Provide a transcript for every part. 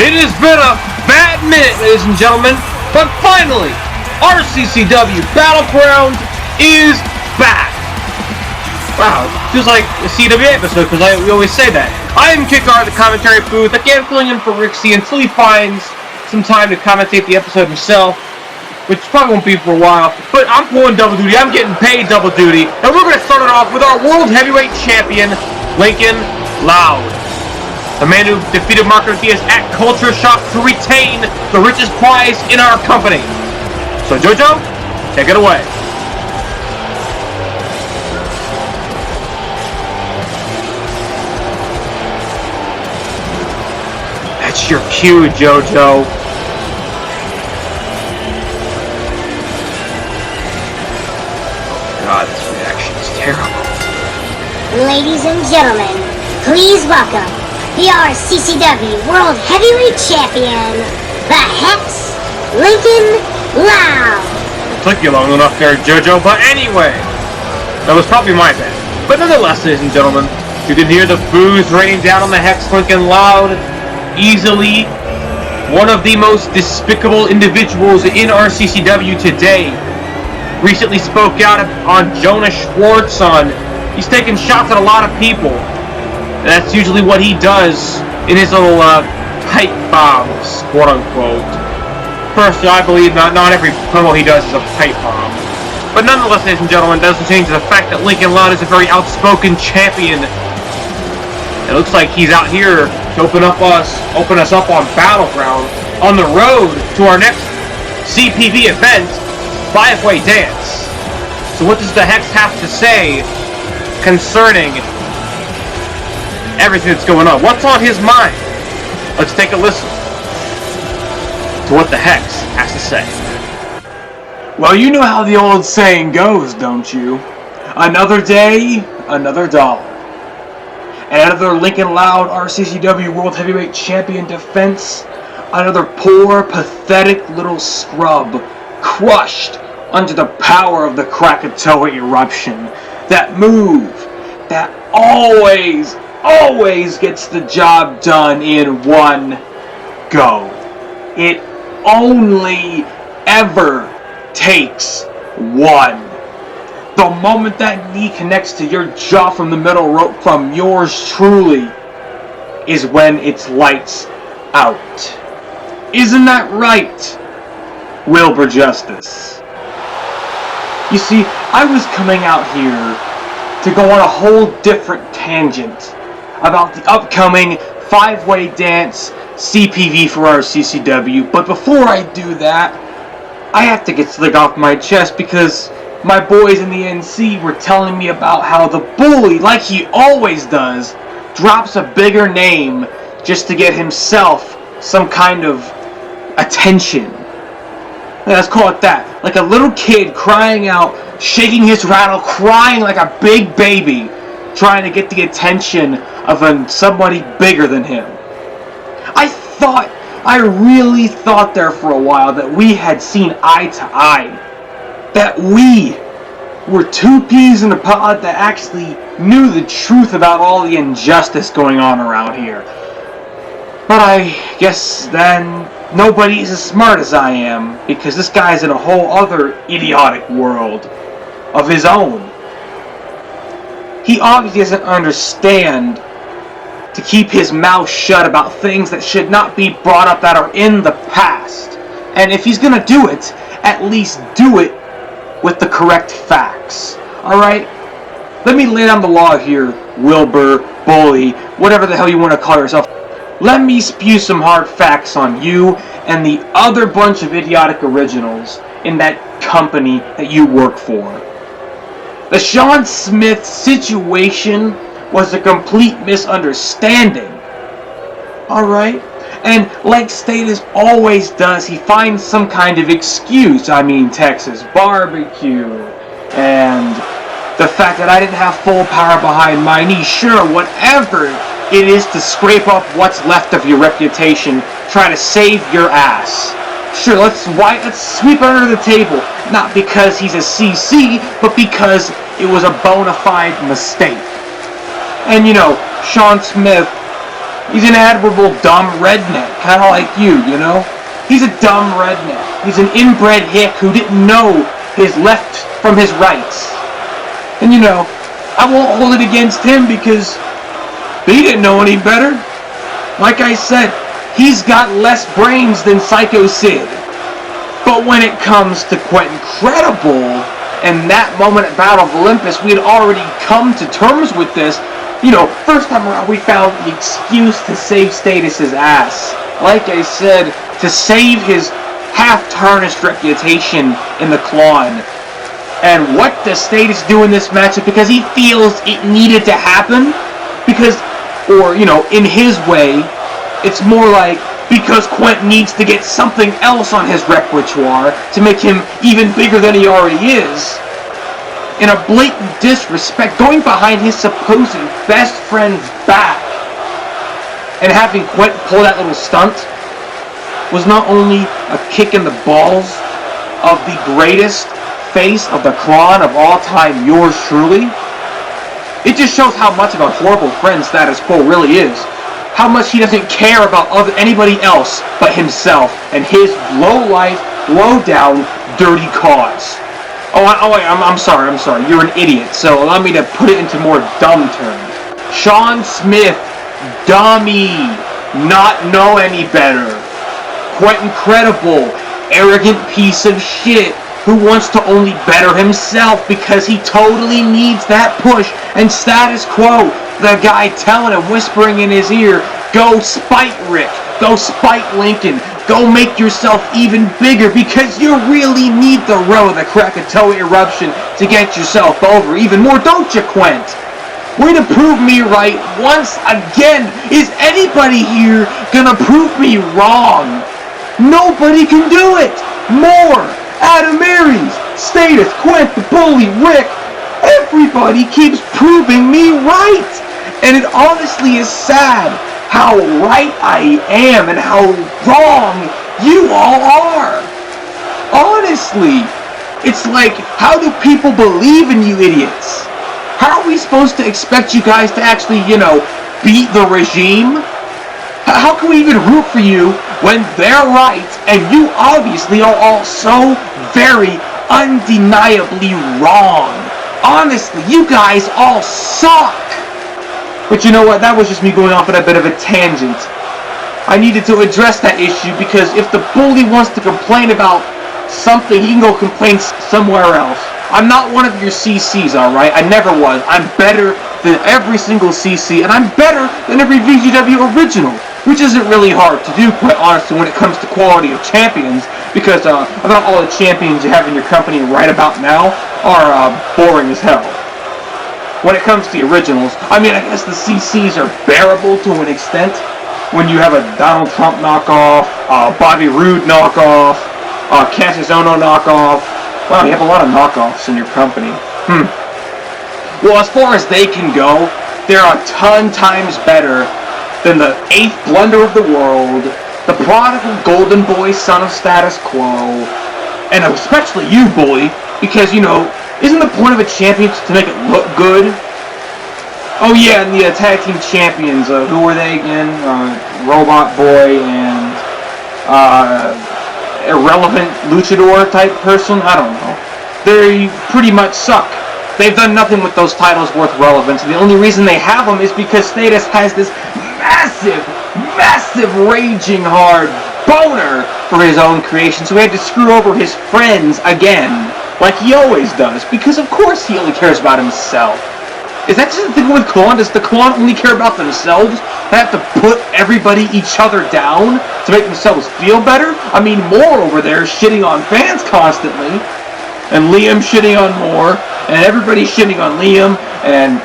It has been a bad minute, ladies and gentlemen, but finally, RCCW Battleground is back. Wow, feels like a CWA episode because we always say that. I am Kick at the commentary booth, again filling in for Rixie until he finds some time to commentate the episode himself, which probably won't be for a while, but I'm pulling double duty, I'm getting paid double duty, and we're going to start it off with our World Heavyweight Champion, Lincoln Loud. The man who defeated Marconi at Culture Shock to retain the richest prize in our company. So Jojo, take it away. That's your cue, Jojo. God, this reaction is terrible. Ladies and gentlemen, please welcome the RCCW World Heavyweight Champion, the Hex, Lincoln Loud. It took you long enough there, Jojo, but anyway, that was probably my bad. But nonetheless, ladies and gentlemen, you can hear the boos raining down on the Hex, Lincoln Loud. Easily one of the most despicable individuals in RCCW today. Recently spoke out on Jonas Schwartz he's taking shots at a lot of people. That's usually what he does in his little pipe bombs, quote unquote. Personally, I believe not every promo he does is a pipe bomb. But nonetheless, ladies and gentlemen, it doesn't change the fact that Lincoln Loud is a very outspoken champion. It looks like he's out here to open us up on Battleground on the road to our next CPV event, 5-Way Dance. So what does the Hex have to say concerning everything that's going on? What's on his mind? Let's take a listen to what the Hex has to say. Well, you know how the old saying goes, don't you? Another day, another dollar. And another Lincoln Loud RCCW World Heavyweight Champion defense, another poor, pathetic little scrub crushed under the power of the Krakatoa eruption. That move that always gets the job done in one go. It only ever takes one. The moment that knee connects to your jaw from the middle rope from yours truly is when it's lights out. Isn't that right, Wilbur Justice? You see, I was coming out here to go on a whole different tangent about the upcoming 5-Way Dance CPV for RCCW, but before I do that, I have to get something off my chest because my boys in the NC were telling me about how the bully, like he always does, drops a bigger name just to get himself some kind of attention. Let's call it that. Like a little kid crying out, shaking his rattle, crying like a big baby, trying to get the attention of somebody bigger than him. I really thought there for a while that we had seen eye to eye. That we were two peas in a pod that actually knew the truth about all the injustice going on around here. But I guess then nobody's as smart as I am, because this guy's in a whole other idiotic world of his own. He obviously doesn't understand to keep his mouth shut about things that should not be brought up that are in the past. And if he's gonna do it, at least do it with the correct facts. Alright? Let me lay down the law here, Wilbur, Bully, whatever the hell you want to call yourself. Let me spew some hard facts on you and the other bunch of idiotic originals in that company that you work for. The Sean Smith situation was a complete misunderstanding. Alright? And like Status always does, he finds some kind of excuse. I mean, Texas barbecue, and the fact that I didn't have full power behind my knee. Sure, whatever it is to scrape up what's left of your reputation, try to save your ass. Sure, let's sweep it under the table. Not because he's a CC, but because it was a bona fide mistake. And you know, Sean Smith He's an admirable dumb redneck, kind of like you know? He's a dumb redneck. He's an inbred hick who didn't know his left from his rights. And you know, I won't hold it against him because he didn't know any better. Like I said, he's got less brains than Psycho Sid. But when it comes to Quentin Credible, and that moment at Battle of Olympus, we had already come to terms with this. You know, first time around, we found the excuse to save Status's ass. Like I said, to save his half-tarnished reputation in the Klon. And what does Status do in this matchup? Because he feels it needed to happen. Because, or, you know, in his way, it's more like, because Quentin needs to get something else on his repertoire to make him even bigger than he already is. In a blatant disrespect, going behind his supposed best friend's back and having Quentin pull that little stunt was not only a kick in the balls of the greatest face of the Klon of all time, yours truly. It just shows how much of a horrible friend Status Quo really is. How much he doesn't care about anybody else but himself and his low-life, low-down, dirty cause. I'm sorry. You're an idiot, so allow me to put it into more dumb terms. Sean Smith, dummy, not know any better. Quentin Credible, arrogant piece of shit who wants to only better himself because he totally needs that push. And Status Quo, the guy telling him, whispering in his ear, go spite Rick, go spite Lincoln, go make yourself even bigger because you really need the row, the Krakatoa eruption to get yourself over even more, don't you, Quent? Way to prove me right once again. Is anybody here gonna prove me wrong? Nobody can do it. More. Adam Aries, Status, Quent, the Bully, Rick. Everybody keeps proving me right. And it honestly is sad how right I am and how wrong you all are. Honestly, it's like, how do people believe in you idiots? How are we supposed to expect you guys to actually, you know, beat the regime? How can we even root for you when they're right and you obviously are all so very undeniably wrong? Honestly, you guys all suck. But you know what? That was just me going off on a bit of a tangent. I needed to address that issue because if the Bully wants to complain about something, he can go complain somewhere else. I'm not one of your CCs, alright? I never was. I'm better than every single CC, and I'm better than every VGW original, which isn't really hard to do, quite honestly, when it comes to quality of champions, because about all the champions you have in your company right about now are boring as hell. When it comes to the originals, I mean, I guess the CCs are bearable to an extent. When you have a Donald Trump knockoff, Bobby Roode knockoff, Cassius Ohno knockoff. Wow, you have a lot of knockoffs in your company. Well, as far as they can go, they're a ton times better than the 8th blunder of the world, the prodigal golden boy son of Status Quo, and especially you, Bully, because, you know, isn't the point of a championship to make it look good? Oh yeah, and the tag team champions, who were they again? Robot Boy and irrelevant luchador type person? I don't know. They pretty much suck. They've done nothing with those titles worth relevance, and the only reason they have them is because Status has this massive, raging hard boner for his own creation, so he had to screw over his friends again. Like he always does, because of course he only cares about himself. Is that just the thing with Klon? Does the Klon only care about themselves? They have to put everybody, each other down to make themselves feel better? I mean, Moore over there is shitting on fans constantly, and Liam shitting on Moore, and everybody shitting on Liam, and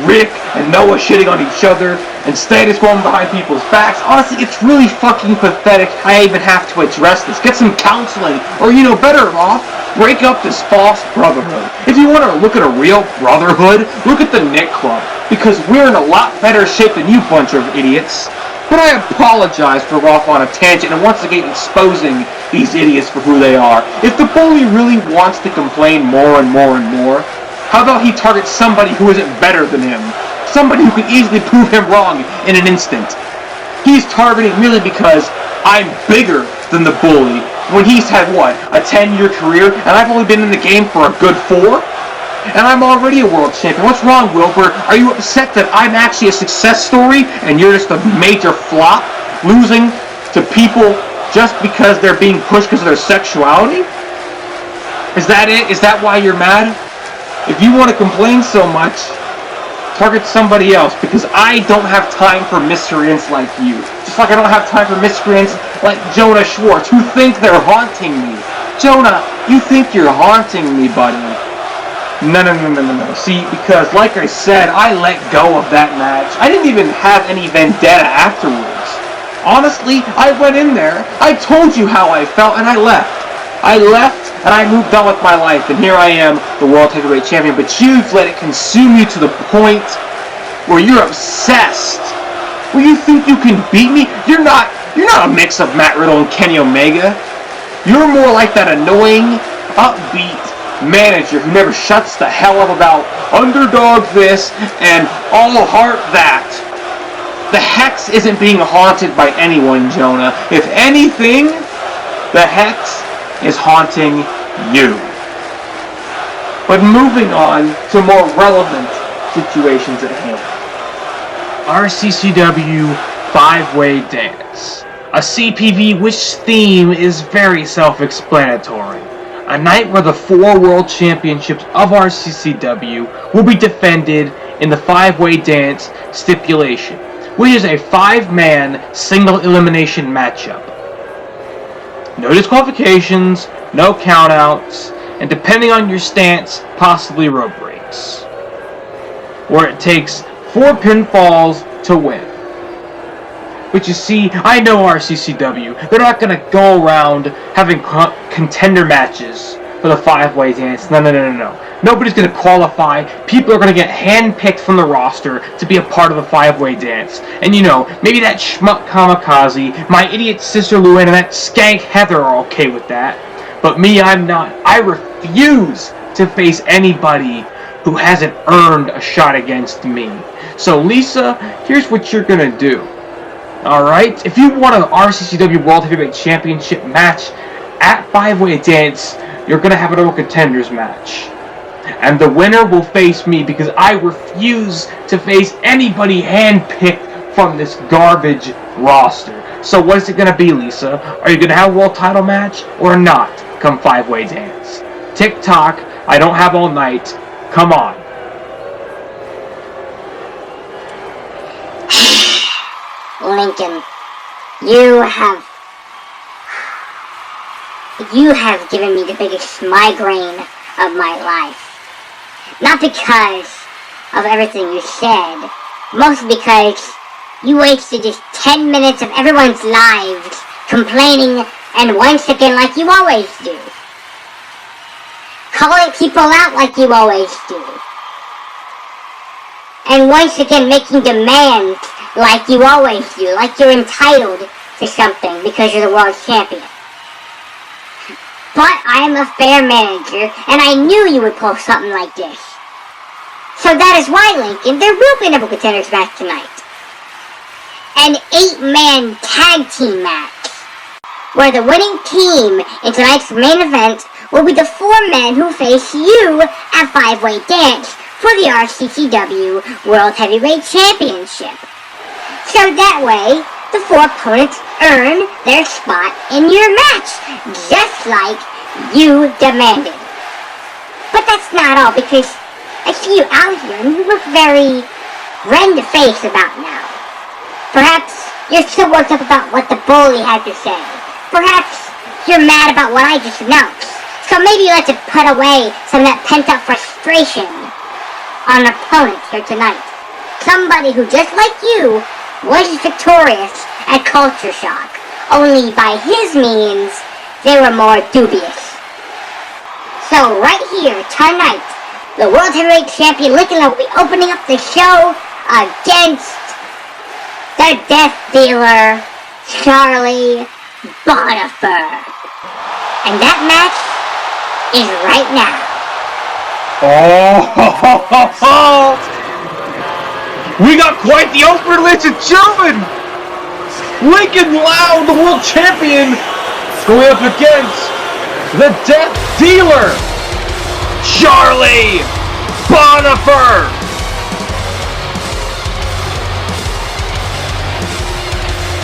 Rick and Noah shitting on each other, and Status going behind people's backs. Honestly, it's really fucking pathetic. I even have to address this. Get some counseling, or, you know, better off, break up this false brotherhood. If you want to look at a real brotherhood, look at the Nick Club, because we're in a lot better shape than you bunch of idiots. But I apologize for off on a tangent and once again exposing these idiots for who they are. If the Bully really wants to complain more and more and more, how about he targets somebody who isn't better than him? Somebody who can easily prove him wrong in an instant. He's targeting merely because I'm bigger than the bully when he's had, what, a 10-year career, and I've only been in the game for a good 4? And I'm already a world champion. What's wrong, Wilbur? Are you upset that I'm actually a success story and you're just a major flop, losing to people just because they're being pushed because of their sexuality? Is that it? Is that why you're mad? If you want to complain so much, target somebody else, because I don't have time for miscreants like you. Just like I don't have time for miscreants like Jonah Schwartz, who think they're haunting me. Jonah, you think you're haunting me, buddy. No. See, because like I said, I let go of that match. I didn't even have any vendetta afterwards. Honestly, I went in there, I told you how I felt, and I left. I left, and I moved on with my life, and here I am, the World Heavyweight Champion, but you've let it consume you to the point where you're obsessed. Where you think you can beat me? You're not a mix of Matt Riddle and Kenny Omega. You're more like that annoying, upbeat manager who never shuts the hell up about underdog this and all heart that. The Hex isn't being haunted by anyone, Jonah. If anything, the Hex is haunting you. But moving on to more relevant situations at hand. RCCW 5-Way Dance. A CPV which theme is very self-explanatory. A night where the 4 World Championships of RCCW will be defended in the 5-Way Dance stipulation, which is a 5-man single elimination matchup. No disqualifications, no countouts, and depending on your stance, possibly rope breaks. Where it takes 4 pinfalls to win. But you see, I know RCCW. They're not going to go around having contender matches for the 5-Way Dance. No. Nobody's going to qualify. People are going to get handpicked from the roster to be a part of the 5-Way Dance. And you know, maybe that schmuck Kamikaze, my idiot sister Luann, and that skank Heather are okay with that. But me, I'm not. I refuse to face anybody who hasn't earned a shot against me. So Lisa, here's what you're going to do. Alright? If you want an RCCW World Heavyweight Championship match at 5-Way Dance, you're going to have a No Contenders match. And the winner will face me because I refuse to face anybody handpicked from this garbage roster. So what is it going to be, Lisa? Are you going to have a world title match or not come 5-Way Dance? Tick-tock, I don't have all night. Come on. Lincoln, you have given me the biggest migraine of my life. Not because of everything you said, mostly because you wasted just 10 minutes of everyone's lives complaining and once again like you always do. Calling people out like you always do. And once again making demands like you always do, like you're entitled to something because you're the world champion. But I am a fair manager, and I knew you would pull something like this. So that is why, Lincoln, there will be a No Contenders match tonight. An 8-man tag team match, where the winning team in tonight's main event will be the 4 men who face you at 5-Way Dance for the RCCW World Heavyweight Championship. So that way, the 4 opponents earn their spot in your match, just like you demanded. But that's not all, because I see you out here and you look very red-in-the-face about now. Perhaps you're still worked up about what the bully had to say. Perhaps you're mad about what I just announced. So maybe you like to put away some of that pent-up frustration on an opponent here tonight. Somebody who, just like you, was victorious at Culture Shock. Only by his means, they were more dubious. So right here, tonight, the World Heavyweight Champion Lincoln will be opening up the show against the Death Dealer, Charlie Bonifer. And that match is right now. Oh! We got quite the opener, ladies and gentlemen! Lincoln Loud, the world champion, going up against the Death Dealer, Charlie Bonifer.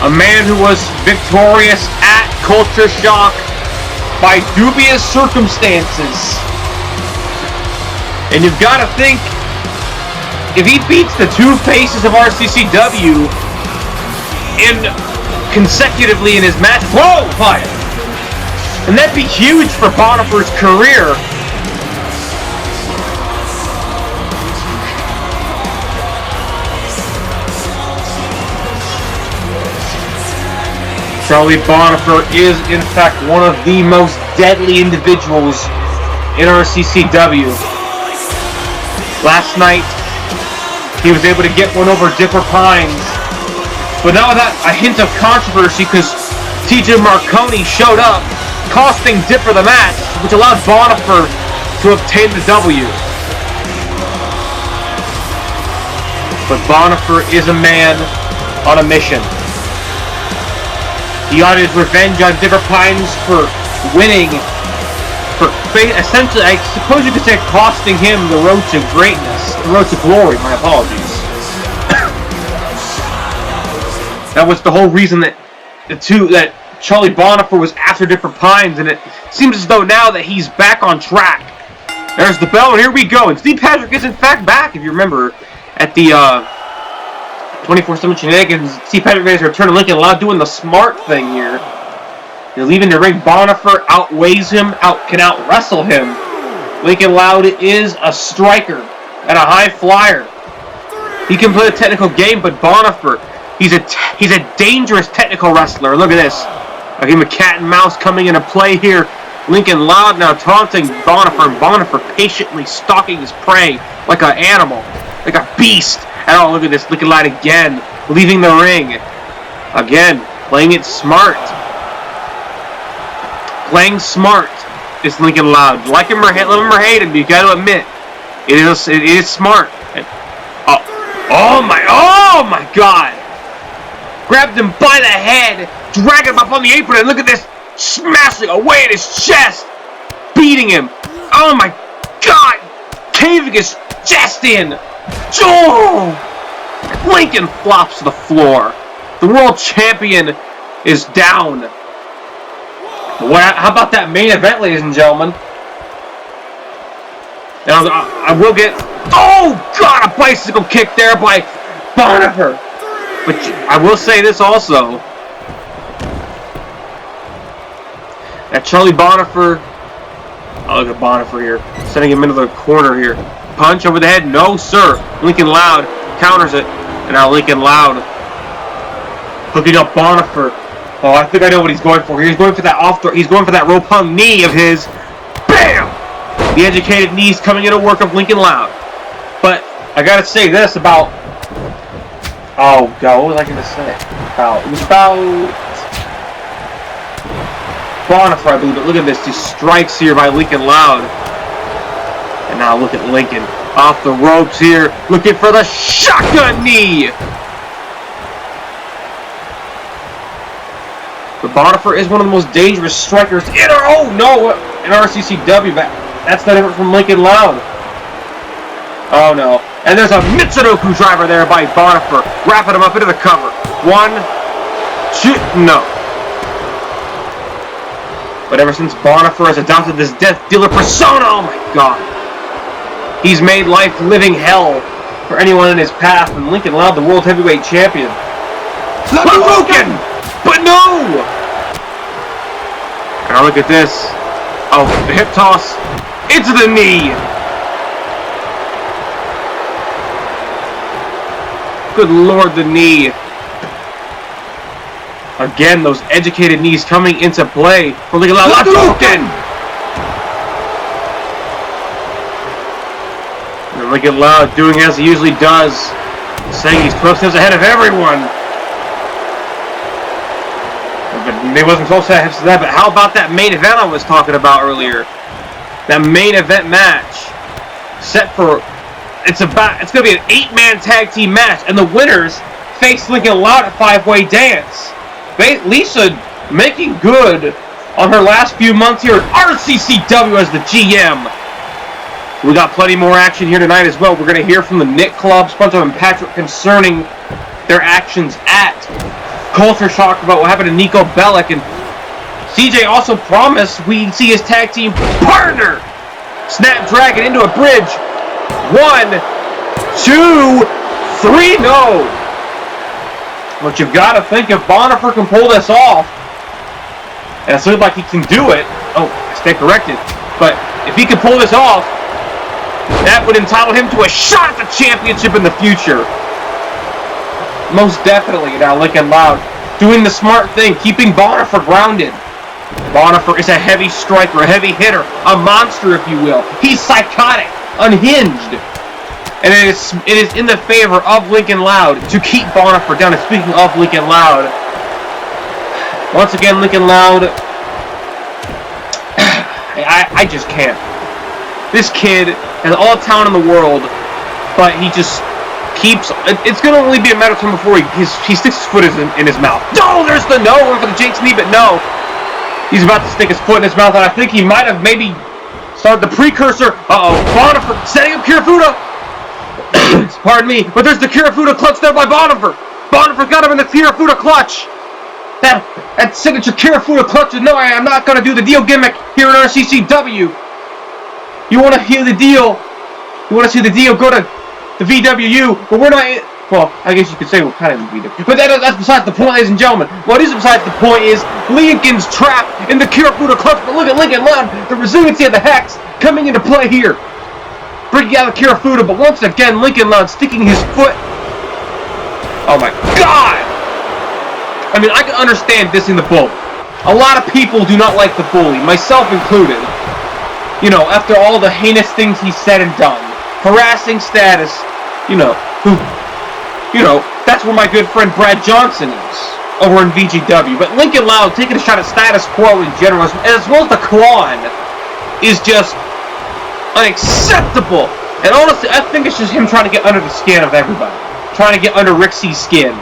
A man who was victorious at Culture Shock by dubious circumstances. And you've got to think, if he beats the two faces of RCCW consecutively in his match, whoa, fire! And that'd be huge for Bonifer's career. Charlie Bonifer is, in fact, one of the most deadly individuals in RCCW. Last night, he was able to get one over Dipper Pines, but now without a hint of controversy, because TJ Marconi showed up, costing Dipper the match, which allowed Bonifer to obtain the W. But Bonifer is a man on a mission. He got his revenge on Dipper Pines for winning, for essentially, I suppose you could say, costing him the road to greatness, the road to glory, my apologies. That was the whole reason that that Charlie Bonifer was after Dipper Pines, and it seems as though now that he's back on track. There's the bell, and here we go. And Steve Patrick is in fact back, if you remember, at the 24/7 Shenanigans. Steve Patrick made his return to Lincoln Loud, doing the smart thing here. You're leaving the ring. Bonifer outweighs him, can out-wrestle him. Lincoln Loud is a striker and a high flyer. He can play the technical game, but Bonifer, he's a dangerous technical wrestler. Look at this. I give him a cat and mouse coming into play here. Lincoln Loud now taunting Bonifer, and Bonifer patiently stalking his prey like an animal, like a beast. And oh, look at this. Lincoln Loud again, leaving the ring. Again, playing it smart. Playing smart is Lincoln Loud. Like him or love him or hate him, you got to admit, it is smart. And, oh my God! Grabbed him by the head, dragging him up on the apron, and look at this, smashing away at his chest, beating him. Oh my God! Caving his chest in. Oh! Lincoln flops to the floor. The world champion is down. How about that main event, ladies and gentlemen? Now, I will get... Oh, God! A bicycle kick there by Bonifer. But I will say this also. That Charlie Bonifer... Oh, look at Bonifer here. Sending him into the corner here. Punch over the head. No, sir. Lincoln Loud counters it. And now Lincoln Loud hooking up Bonifer. Oh, I think I know what he's going for. He's going for that he's going for that rope hung knee of his. Bam! The educated knees coming into work of Lincoln Loud. But I gotta say this about... Oh, God, what was I gonna say? It was about Bonifer, I believe. But look at this. These strikes here by Lincoln Loud. And now look at Lincoln off the ropes here, looking for the shotgun knee. But Bonifer is one of the most dangerous strikers in RCCW. That's not different from Lincoln Loud. Oh no. And there's a Mitsudoku driver there by Bonifer, wrapping him up into the cover. 1, 2, no. But ever since Bonifer has adopted this Death Dealer persona, oh my God. He's made life living hell for anyone in his path, and Lincoln Loud, the World Heavyweight Champion. Hadouken! But no! Now look at this. Oh, the hip toss into the knee. Good Lord, the knee. Again, those educated knees coming into play for Lincoln Loud. Hadouken! And Lincoln Loud doing as he usually does, saying he's 12 steps ahead of everyone. But they wasn't 12 steps ahead of that, but how about that main event I was talking about earlier? That main event match set for... It's going to be an 8-man tag team match, and the winners face Lincoln Loud at 5-way dance. Lisa making good on her last few months here at RCCW as the GM. We got plenty more action here tonight as well. We're going to hear from the Nick Club, Spencer and Patrick, concerning their actions at Culture Shock about what happened to Niko Bellic. And CJ also promised we'd see his tag team partner Snapdragon into a bridge. 1, 2, 3, no. But you've got to think if Bonifer can pull this off, and it looks like he can do it. Oh, I stand corrected. But if he can pull this off, that would entitle him to a shot at the championship in the future. Most definitely. Now, Lincoln Loud doing the smart thing, keeping Bonifer grounded. Bonifer is a heavy striker, a heavy hitter, a monster, if you will. He's psychotic, unhinged. And it is in the favor of Lincoln Loud to keep Bonifer down. And speaking of Lincoln Loud, once again, Lincoln Loud, I just can't. This kid has all the talent in the world, but he just keeps... It's going to only be a matter of time before he sticks his foot in his mouth. No, there's the no one for the Jinx knee, but no. He's about to stick his foot in his mouth, and I think he might have maybe started the precursor. Uh-oh, Bonifer setting up Kirifuda. Pardon me, but there's the Kirifuda clutch there by Bonifer. Bonifer got him in the Kirifuda clutch. That signature Kirifuda clutch is no, I am not going to do the deal gimmick here at RCCW. You want to hear the deal? You want to see the deal? Go to the VWU, but we're not... Well, I guess you could say we're kind of in the VWU. But that's besides the point, ladies and gentlemen. What is besides the point is Lincoln's trapped in the Kirifuda clutch, but look at Lincoln Loud, the resiliency of the Hex coming into play here. Breaking out of Kirifuda, but once again, Lincoln Loud sticking his foot... Oh my God! I mean, I can understand dissing the bully. A lot of people do not like the bully, myself included. You know, after all the heinous things he said and done. Harassing status, that's where my good friend Brad Johnson is, over in VGW. But Lincoln Loud taking a shot at status quo in general, as well as the Quan, is just unacceptable. And honestly, I think it's just him trying to get under the skin of everybody. Trying to get under Rixie's skin.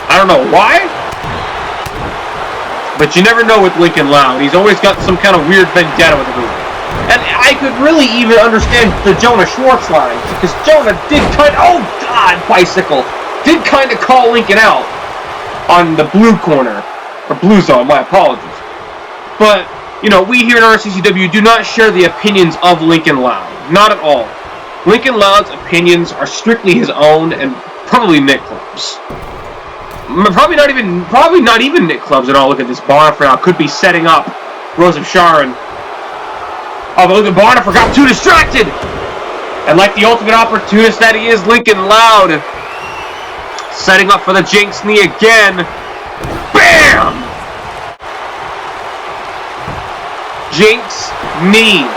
I don't know why, but you never know with Lincoln Loud. He's always got some kind of weird vendetta with everyone. And I could really even understand the Jonah Schwartz line, because Jonah did bicycle, did kind of call Lincoln out on the blue corner, or blue zone, my apologies. But, we here at RCCW do not share the opinions of Lincoln Loud. Not at all. Lincoln Loud's opinions are strictly his own, and probably Nick Club's. Probably not even Nick Club's at all. Look at this. Bonifer now could be setting up Rose of Sharon. Although the Bonifer got too distracted. And like the ultimate opportunist that he is, Lincoln Loud setting up for the Jinx knee again. Bam! Jinx knee.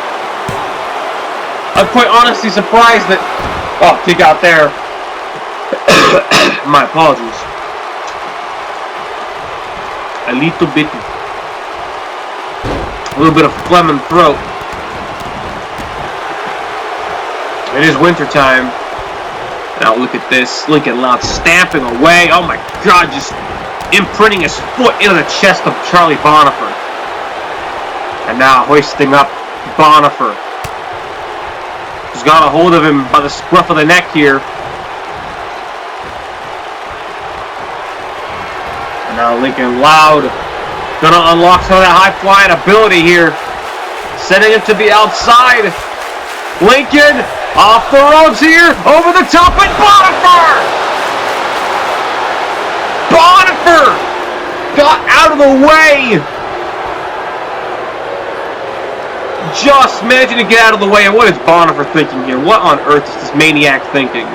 I'm quite honestly surprised that... Oh, kick out there. My apologies. A little bit of phlegm and throat. It is winter time. Now look at this. Lincoln Loud stamping away. Oh my God, just imprinting his foot into the chest of Charlie Bonifer. And now hoisting up Bonifer. He's got a hold of him by the scruff of the neck here. Now Lincoln Loud gonna unlock some of that high-flying ability here. Sending it to the outside. Lincoln off the ropes here. Over the top and Bonifer! Bonifer got out of the way. Just managing to get out of the way. And what is Bonifer thinking here? What on earth is this maniac thinking?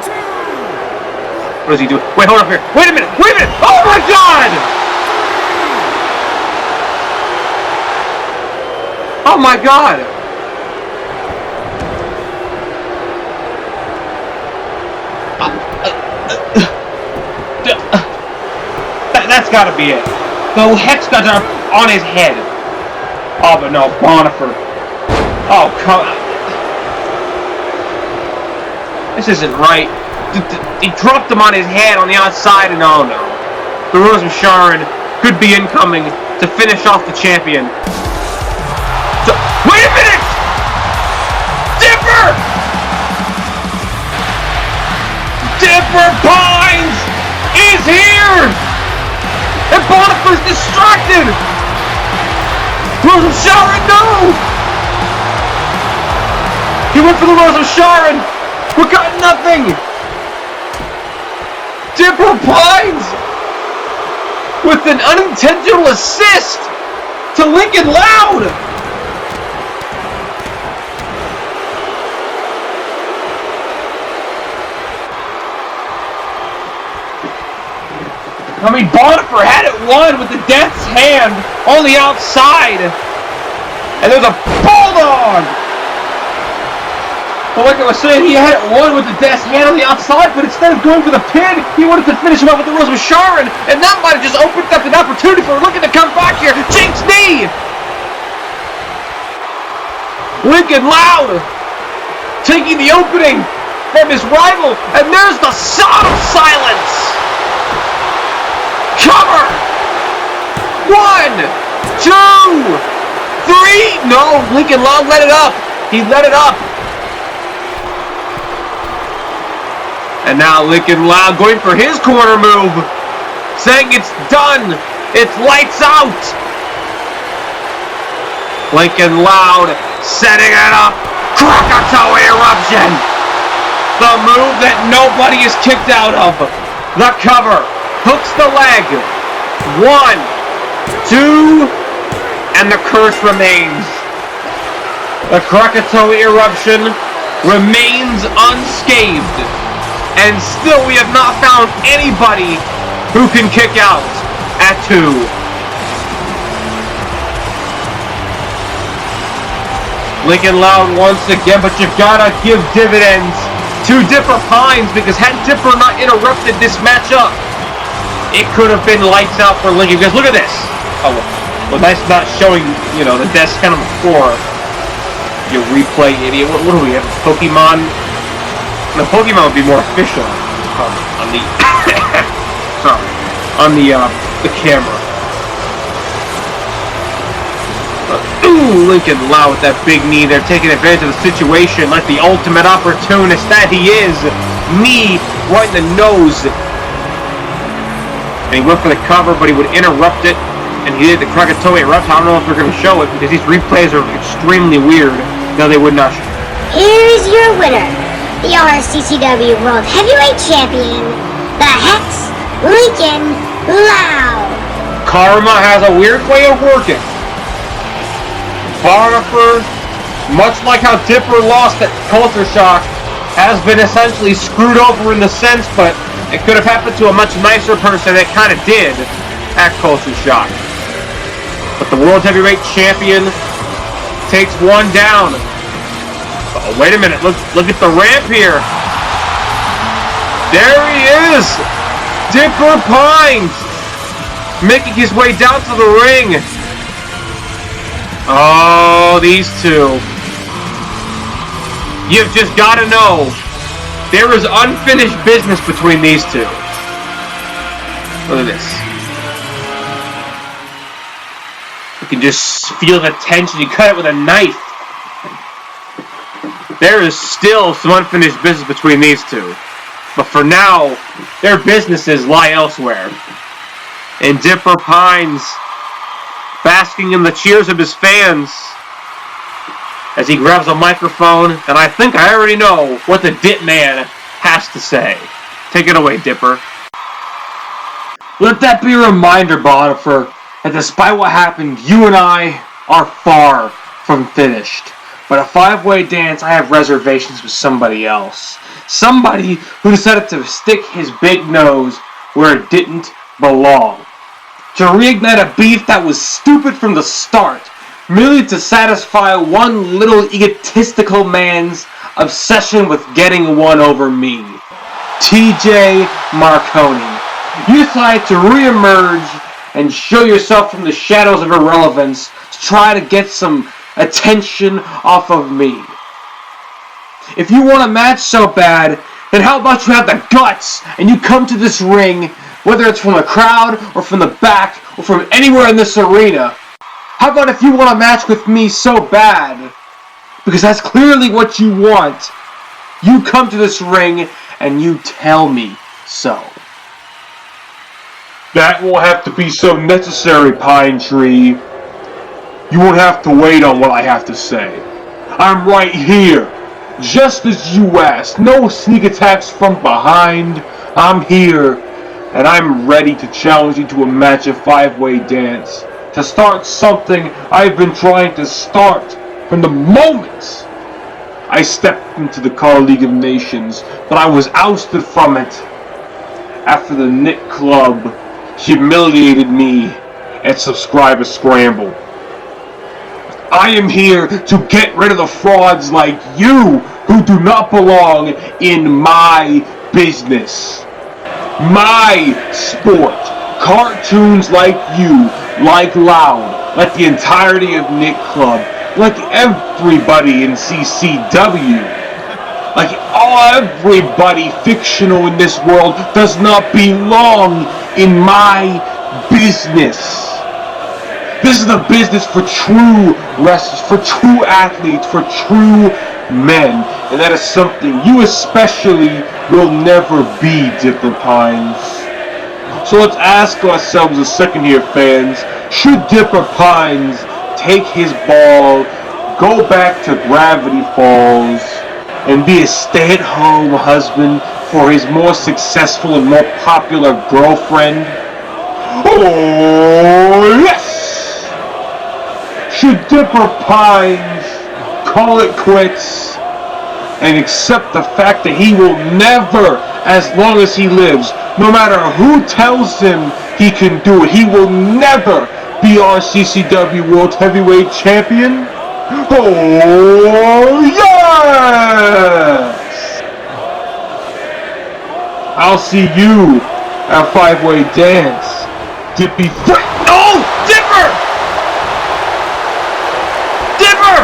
What is he doing? Wait, hold up here. Wait a minute. Wait a minute. Oh my God! Oh my God! That's gotta be it. The Hex guns are on his head. Oh, but no, Bonifer. Oh, come on. This isn't right. He dropped him on his head on the outside, and oh no. The Rose of Sharon could be incoming to finish off the champion. Wait a minute! Dipper! Dipper Pines is here! And Bonifer's distracted! Rose of Sharon, no! He went for the Rose of Sharon! We got nothing! Dipper Pines with an unintentional assist to Lincoln Loud! I mean, Bonifer had it won with the Death's Hand on the outside. And there's a Bulldog! But like I was saying, he had it won with the Death's Hand on the outside, but instead of going for the pin, he wanted to finish him up with the Rose of Sharon, and that might have just opened up an opportunity for Lincoln to come back here. Jinx knee! Lincoln Loud taking the opening from his rival, and there's the Sod of Silence! Cover! 1, 2, 3! No, Lincoln Loud let it up. He let it up. And now Lincoln Loud going for his corner move, saying it's done. It's lights out. Lincoln Loud setting it up. Krakatoa Eruption. The move that nobody is kicked out of. The cover. Hooks the leg. 1, 2, and the curse remains. The Krakatoa Eruption remains unscathed. And still we have not found anybody who can kick out at 2. Lincoln Loud once again, but you've got to give dividends to Dipper Pines, because had Dipper not interrupted this matchup, it could have been lights out for Lincoln. Because look at this. Oh, well, that's not showing, you know, the desk kind of before. You replay idiot. What do we have? Pokemon? The Pokemon would be more official on the sorry, on the camera. Ooh, Lincoln Loud with that big knee there, taking advantage of the situation like the ultimate opportunist that he is. Knee right in the nose. And he went for the cover, but he would interrupt it, and he did the Krakatoa Eruption. I don't know if they're going to show it, because these replays are extremely weird. No, they would not show it. Here's your winner, the RCCW World Heavyweight Champion, the Hex, Lincoln Loud. Karma has a weird way of working. Bonifer, much like how Dipper lost at Culture Shock, has been essentially screwed over in the sense, but it could have happened to a much nicer person. It kind of did at Culture Shock. But the World Heavyweight Champion takes one down. Oh, wait a minute. Look at the ramp here. There he is. Dipper Pines making his way down to the ring. Oh, these two. You've just got to know, there is unfinished business between these two. Look at this. You can just feel the tension. You cut it with a knife. There is still some unfinished business between these two. But for now, their businesses lie elsewhere. And Dipper Pines, basking in the cheers of his fans, as he grabs a microphone, and I think I already know what the Dip Man has to say. Take it away, Dipper. Let that be a reminder, Bonifer, that despite what happened, you and I are far from finished. But a 5-way dance, I have reservations with somebody else. Somebody who decided to stick his big nose where it didn't belong. To reignite a beef that was stupid from the start, merely to satisfy one little egotistical man's obsession with getting one over me. TJ Marconi. You decided to re-emerge and show yourself from the shadows of irrelevance to try to get some attention off of me. If you want a match so bad, then how about you have the guts and you come to this ring, whether it's from the crowd or from the back or from anywhere in this arena. How about if you want a match with me so bad, because that's clearly what you want, you come to this ring and you tell me so. That won't have to be so necessary, Pine Tree. You won't have to wait on what I have to say. I'm right here, just as you asked. No sneak attacks from behind. I'm here, and I'm ready to challenge you to a match of five-way dance. To start something I've been trying to start from the moment I stepped into the Car League of Nations, but I was ousted from it after the Nick Club humiliated me at Subscriber Scramble. I am here to get rid of the frauds like you who do not belong in my business. My sport. Cartoons like you, like Loud, like the entirety of Nick Club, like everybody in CCW, like everybody fictional in this world does not belong in my business. This is the business for true wrestlers, for true athletes, for true men. And that is something you especially will never be, Dipper Pines. So let's ask ourselves a second here, fans. Should Dipper Pines take his ball, go back to Gravity Falls, and be a stay-at-home husband for his more successful and more popular girlfriend? Oh, yes! Should Dipper Pines call it quits and accept the fact that he will never, as long as he lives, no matter who tells him he can do it, he will never be RCCW World Heavyweight Champion? Oh, yes! I'll see you at Five-Way Dance. Dippy Frick. No! Dipper! Dipper!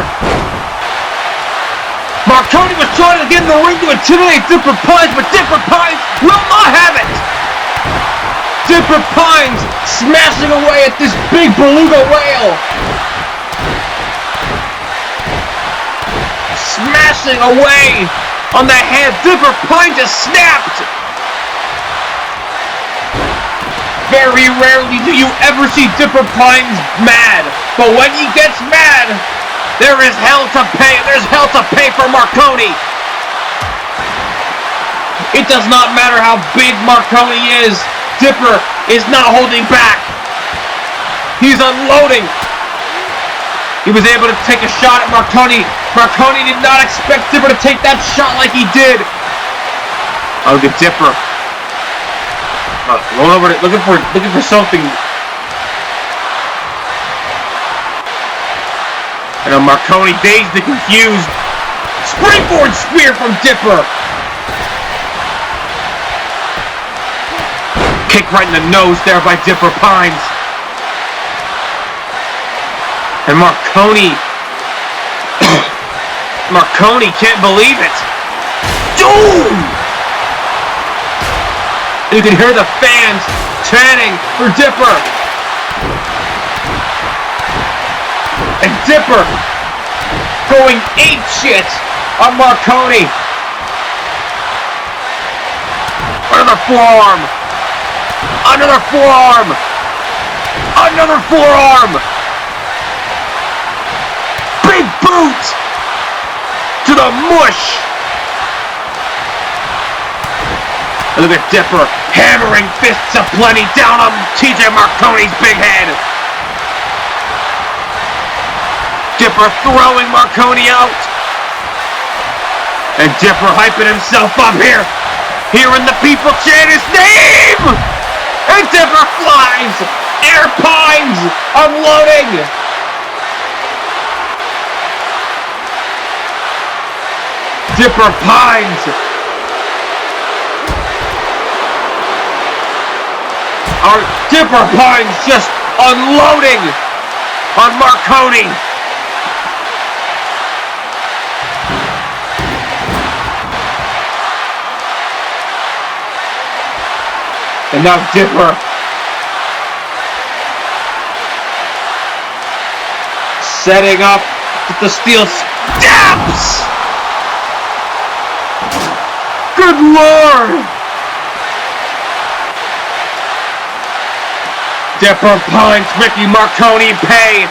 Marconi was trying to get in the ring to intimidate Dipper Pines, but Dipper Pines will not have it! Dipper Pines smashing away at this big beluga whale! Smashing away on the head. Dipper Pines just snapped! Very rarely do you ever see Dipper Pines mad, but when he gets mad, there is hell to pay. There's hell to pay for Marconi. It does not matter how big Marconi is. Dipper is not holding back. He's unloading. He was able to take a shot at Marconi. Marconi did not expect Dipper to take that shot like he did. Oh, look at Dipper. Going over it, looking for something. And Marconi, dazed and confused. Springboard spear from Dipper. Kick right in the nose there by Dipper Pines. And Marconi. Marconi can't believe it. Doom! You can hear the fans chanting for Dipper. And Dipper going apeshit on Marconi. Another forearm. Another forearm. Another forearm. Big boot to the mush. And look at Dipper hammering fists aplenty down on TJ Marconi's big head. Dipper throwing Marconi out. And Dipper hyping himself up here. Hearing the people chant his name. And Dipper flies. Air Pines unloading. Dipper Pines. Our Dipper Pines just unloading on Marconi. And now Dipper. Setting up with the steel steps! Good Lord! Dipper punch Mickey Marconi pay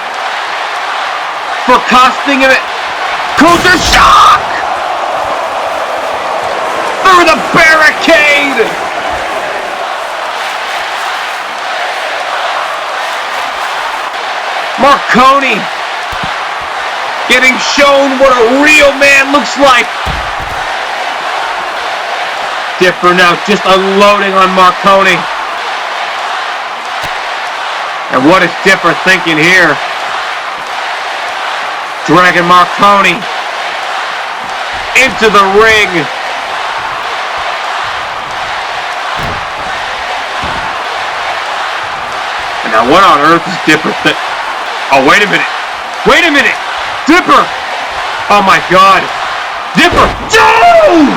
for costing him it. Coulter shock! Through the barricade! Marconi getting shown what a real man looks like. Dipper now just unloading on Marconi. And what is Dipper thinking here? Dragging Marconi into the ring. And now what on earth is Dipper thinking? Oh, wait a minute. Wait a minute. Dipper! Oh my God! Dipper! No!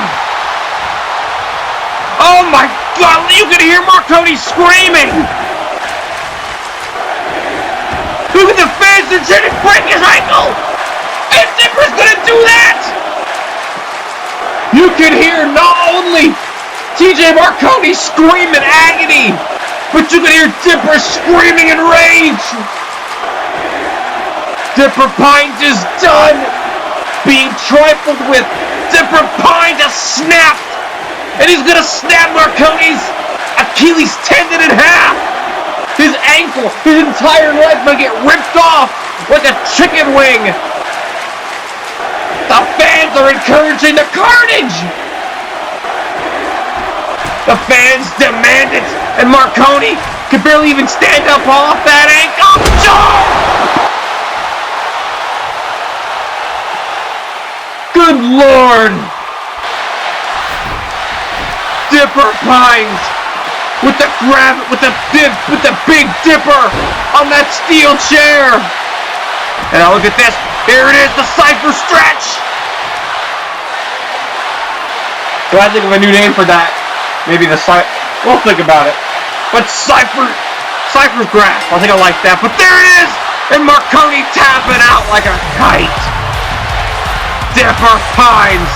Oh my God! You can hear Marconi screaming! Look at the fans and trying to break his ankle! And Dipper's gonna do that! You can hear not only TJ Marconi scream in agony, but you can hear Dipper screaming in rage! Dipper Pines is done being trifled with. Dipper Pines has snapped, and he's gonna snap Marconi's Achilles tendon in half. His ankle, his entire leg might get ripped off like a chicken wing. The fans are encouraging the carnage. The fans demand it, and Marconi can barely even stand up off that ankle. Oh! Good Lord! Dipper Pines with the big Dipper on that steel chair. And now look at this. Here it is, the Cypher stretch. Do I think of a new name for that? Maybe the Cypher. We'll think about it. But Cypher's graph. I think I like that. But there it is, and Marconi tapping out like a kite. Dipper Pines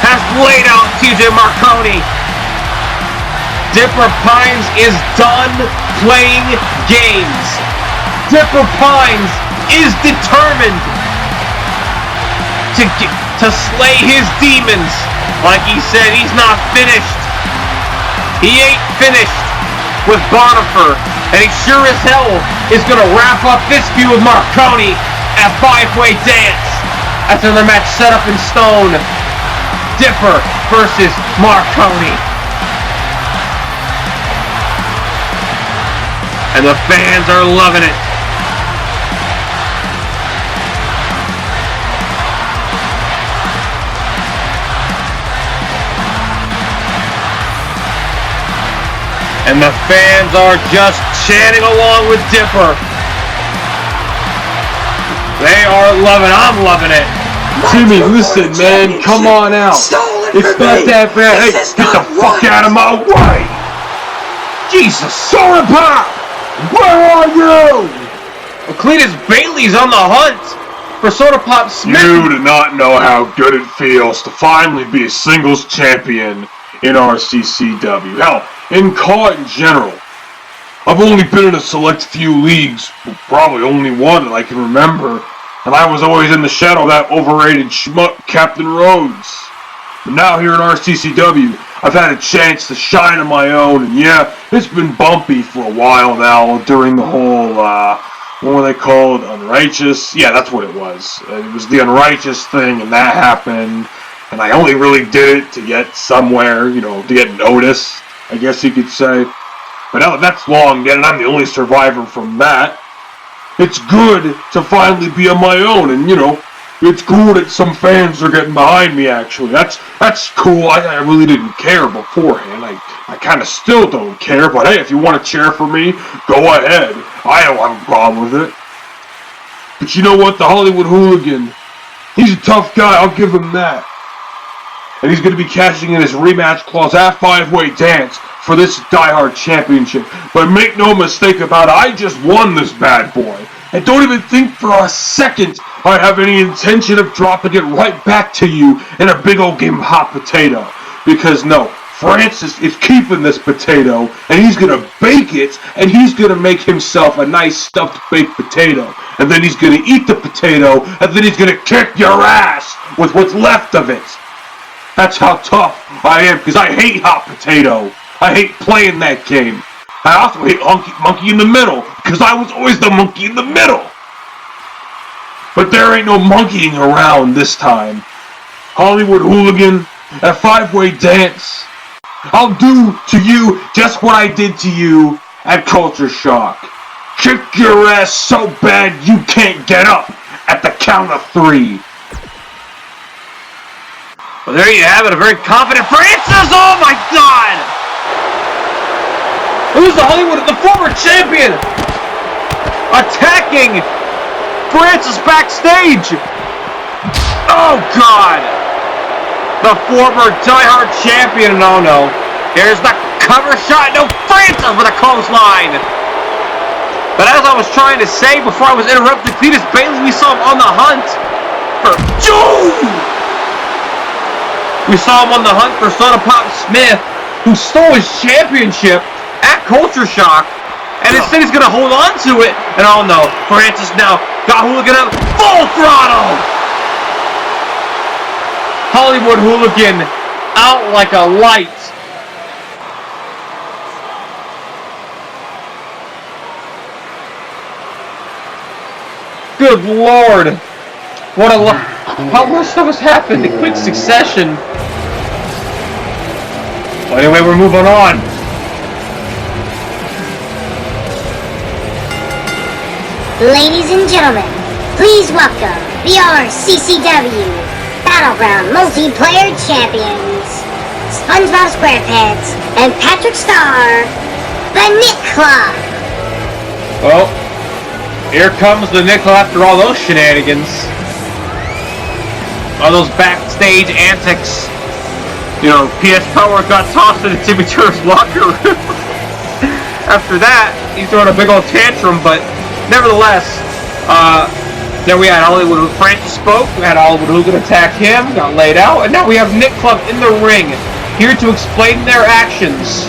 has laid out TJ Marconi. Dipper Pines is done playing games. Dipper Pines is determined to slay his demons. Like he said, he's not finished. He ain't finished with Bonifer. And he sure as hell is going to wrap up this feud with Marconi at 5-way dance. That's another match set up in stone. Dipper versus Marconi. And the fans are loving it. And the fans are just chanting along with Dipper. They are loving it. I'm loving it. Timmy, listen, man. Come on out. It's not that bad. Hey, get the fuck out of my way. Jesus. Soda Pop! Where are you? Cletus Bailey's on the hunt for Soda Pop Smith. You do not know how good it feels to finally be a singles champion in RCCW. Hell, in CAW in general. I've only been in a select few leagues, probably only one that I can remember, and I was always in the shadow of that overrated schmuck Captain Rhodes. But now here in RCCW, I've had a chance to shine on my own, and yeah, it's been bumpy for a while now during the whole, what were they called, Unrighteous? Yeah, that's what it was. It was the Unrighteous thing, and that happened, and I only really did it to get somewhere, you know, to get noticed, I guess you could say. But now that's long dead, and I'm the only survivor from that. It's good to finally be on my own, and you know, it's cool that some fans are getting behind me, actually. That's cool. I really didn't care beforehand. I kind of still don't care, but hey, if you want to cheer for me, go ahead. I don't have a problem with it. But you know what? The Hollywood Hooligan, he's a tough guy, I'll give him that. And he's going to be cashing in his rematch clause at 5-way dance for this diehard championship. But make no mistake about it, I just won this bad boy. And don't even think for a second I have any intention of dropping it right back to you in a big old game of hot potato. Because no, Francis is keeping this potato, and he's going to bake it, and he's going to make himself a nice stuffed baked potato. And then he's going to eat the potato, and then he's going to kick your ass with what's left of it. That's how tough I am, because I hate hot potato. I hate playing that game. I also hate monkey in the middle, because I was always the monkey in the middle. But there ain't no monkeying around this time. Hollywood Hooligan, a 5-way dance. I'll do to you just what I did to you at Culture Shock. Kick your ass so bad you can't get up at the count of 3. Well, there you have it, a very confident Francis. Oh my God! Who's the former champion, attacking Francis backstage. Oh God! The former diehard champion. Oh no! Here's the cover shot. No, Francis with a clothesline. But as I was trying to say before I was interrupted, Cletus Bailey, we saw him on the hunt for We saw him on the hunt for Son of Pop Smith, who stole his championship at Culture Shock, and instead he's going to hold on to it, and oh no, Francis now got Hooligan up, full throttle! Hollywood Hooligan out like a light. Good Lord! How much stuff has happened in quick succession? Well, anyway, we're moving on. Ladies and gentlemen, please welcome the RCCW Battleground Multiplayer Champions, SpongeBob SquarePants and Patrick Star, the Nick Club. Well, here comes the Nick Club after all those shenanigans. All those backstage antics. You know, PS Power got tossed into Timmy Turner's locker room. After that, he's throwing a big old tantrum, but nevertheless, then we had Hollywood. Francis spoke. We had Hollywood Hooligan attack him, got laid out, and now we have Nick Club in the ring, here to explain their actions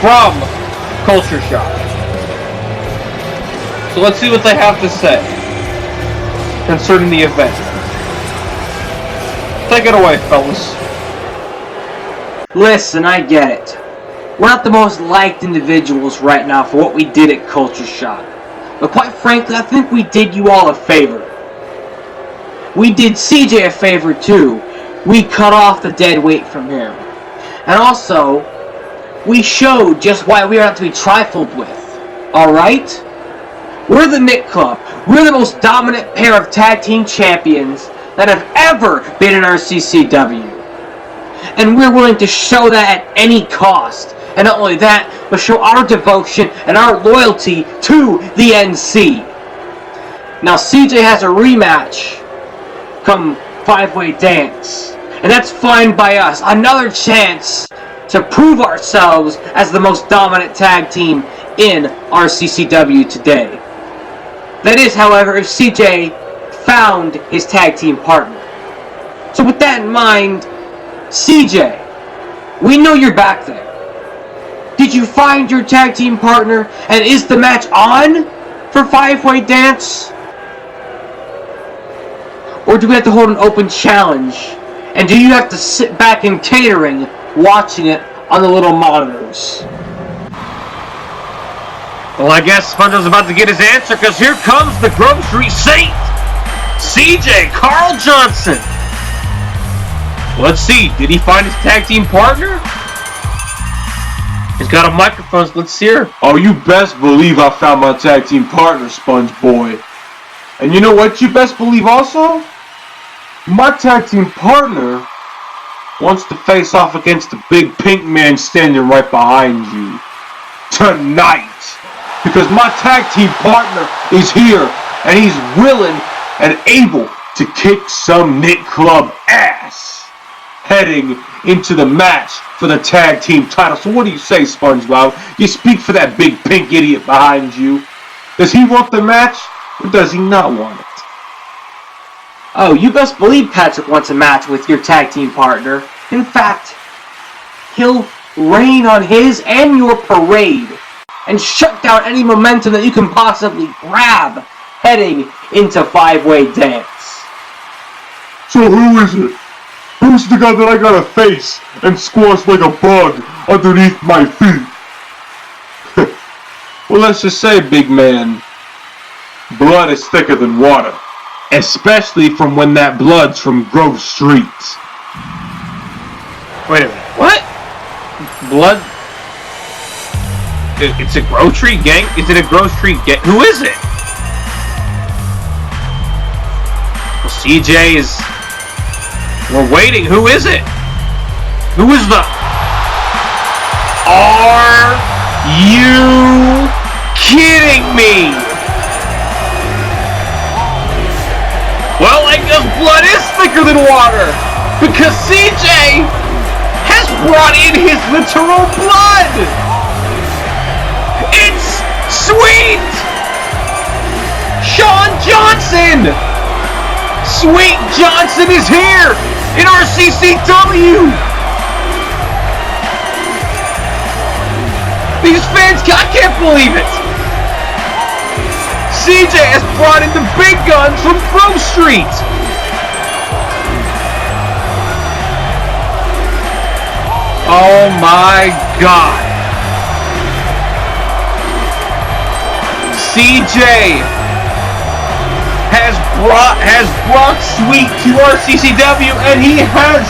from Culture Shock. So let's see what they have to say concerning the event. Take it away, fellas. Listen, I get it. We're not the most liked individuals right now for what we did at Culture Shock. But quite frankly, I think we did you all a favor. We did CJ a favor too. We cut off the dead weight from him. And also, we showed just why we are not to be trifled with. Alright? We're the Nick Club. We're the most dominant pair of tag team champions that have ever been in RCCW. And we're willing to show that at any cost. And not only that, but show our devotion and our loyalty to the NC. Now CJ has a rematch come 5-way dance. And that's fine by us. Another chance to prove ourselves as the most dominant tag team in RCCW today. That is, however, if CJ found his tag team partner. So with that in mind, CJ, we know you're back there. Did you find your tag team partner? And is the match on for 5-way dance? Or do we have to hold an open challenge? And do you have to sit back in catering watching it on the little monitors? Well, I guess SpongeBob's about to get his answer, because here comes the grocery saint, CJ Carl Johnson. Let's see, did he find his tag team partner? He's got a microphone, so let's hear. Oh, you best believe I found my tag team partner, Sponge Boy. And you know what you best believe also? My tag team partner wants to face off against the big pink man standing right behind you. Tonight. Because my tag team partner is here, and he's willing and able to kick some Nick Club ass heading into the match for the tag team title. So what do you say, SpongeBob? You speak for that big pink idiot behind you. Does he want the match, or does he not want it? Oh, you best believe Patrick wants a match with your tag team partner. In fact, he'll rain on his and your parade and shut down any momentum that you can possibly grab heading into five-way dance. So who is it? Who's the guy that I gotta face and squash like a bug underneath my feet? Well, let's just say, big man, blood is thicker than water. Especially from when that blood's from Grove Street. Wait a minute. What? Blood? It's a Grove Street gang? Is it a Grove Street gang? Who is it? Well, CJ is... We're waiting. Who is it? Who is the... Are you kidding me? Well, I guess blood is thicker than water, because CJ has brought in his literal blood. It's Sweet Sean Johnson. Sweet Johnson is here in RCCW. These fans, I can't believe it. CJ has brought in the big guns from Grove Street. Oh my God. CJ has brought Sweet to RCCW, and he has.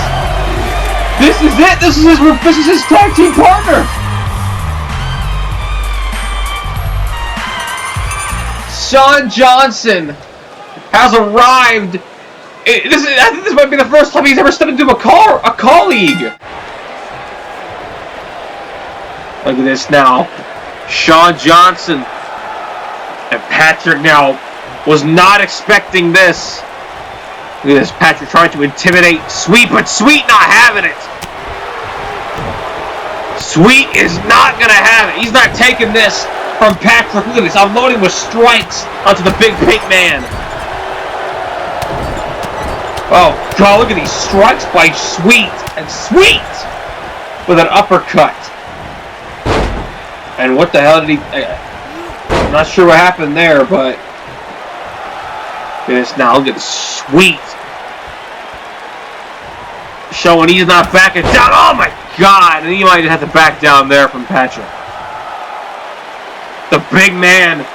This is it. This is his tag team partner. Sean Johnson has arrived. I think this might be the first time he's ever stepped into a colleague. Look at this now. Sean Johnson and Patrick now was not expecting this. Look at this. Patrick trying to intimidate Sweet, but Sweet not having it. Sweet is not going to have it. He's not taking this from Patrick. Look at this. Unloading with strikes onto the big pink man. Oh, God. Look at these strikes by Sweet. And Sweet with an uppercut. And what the hell did he... I'm not sure what happened there, but... Look at this now. Look at this. Sweet. Showing he's not backing down. Oh, my God. And he might have to back down there from Patrick. The big man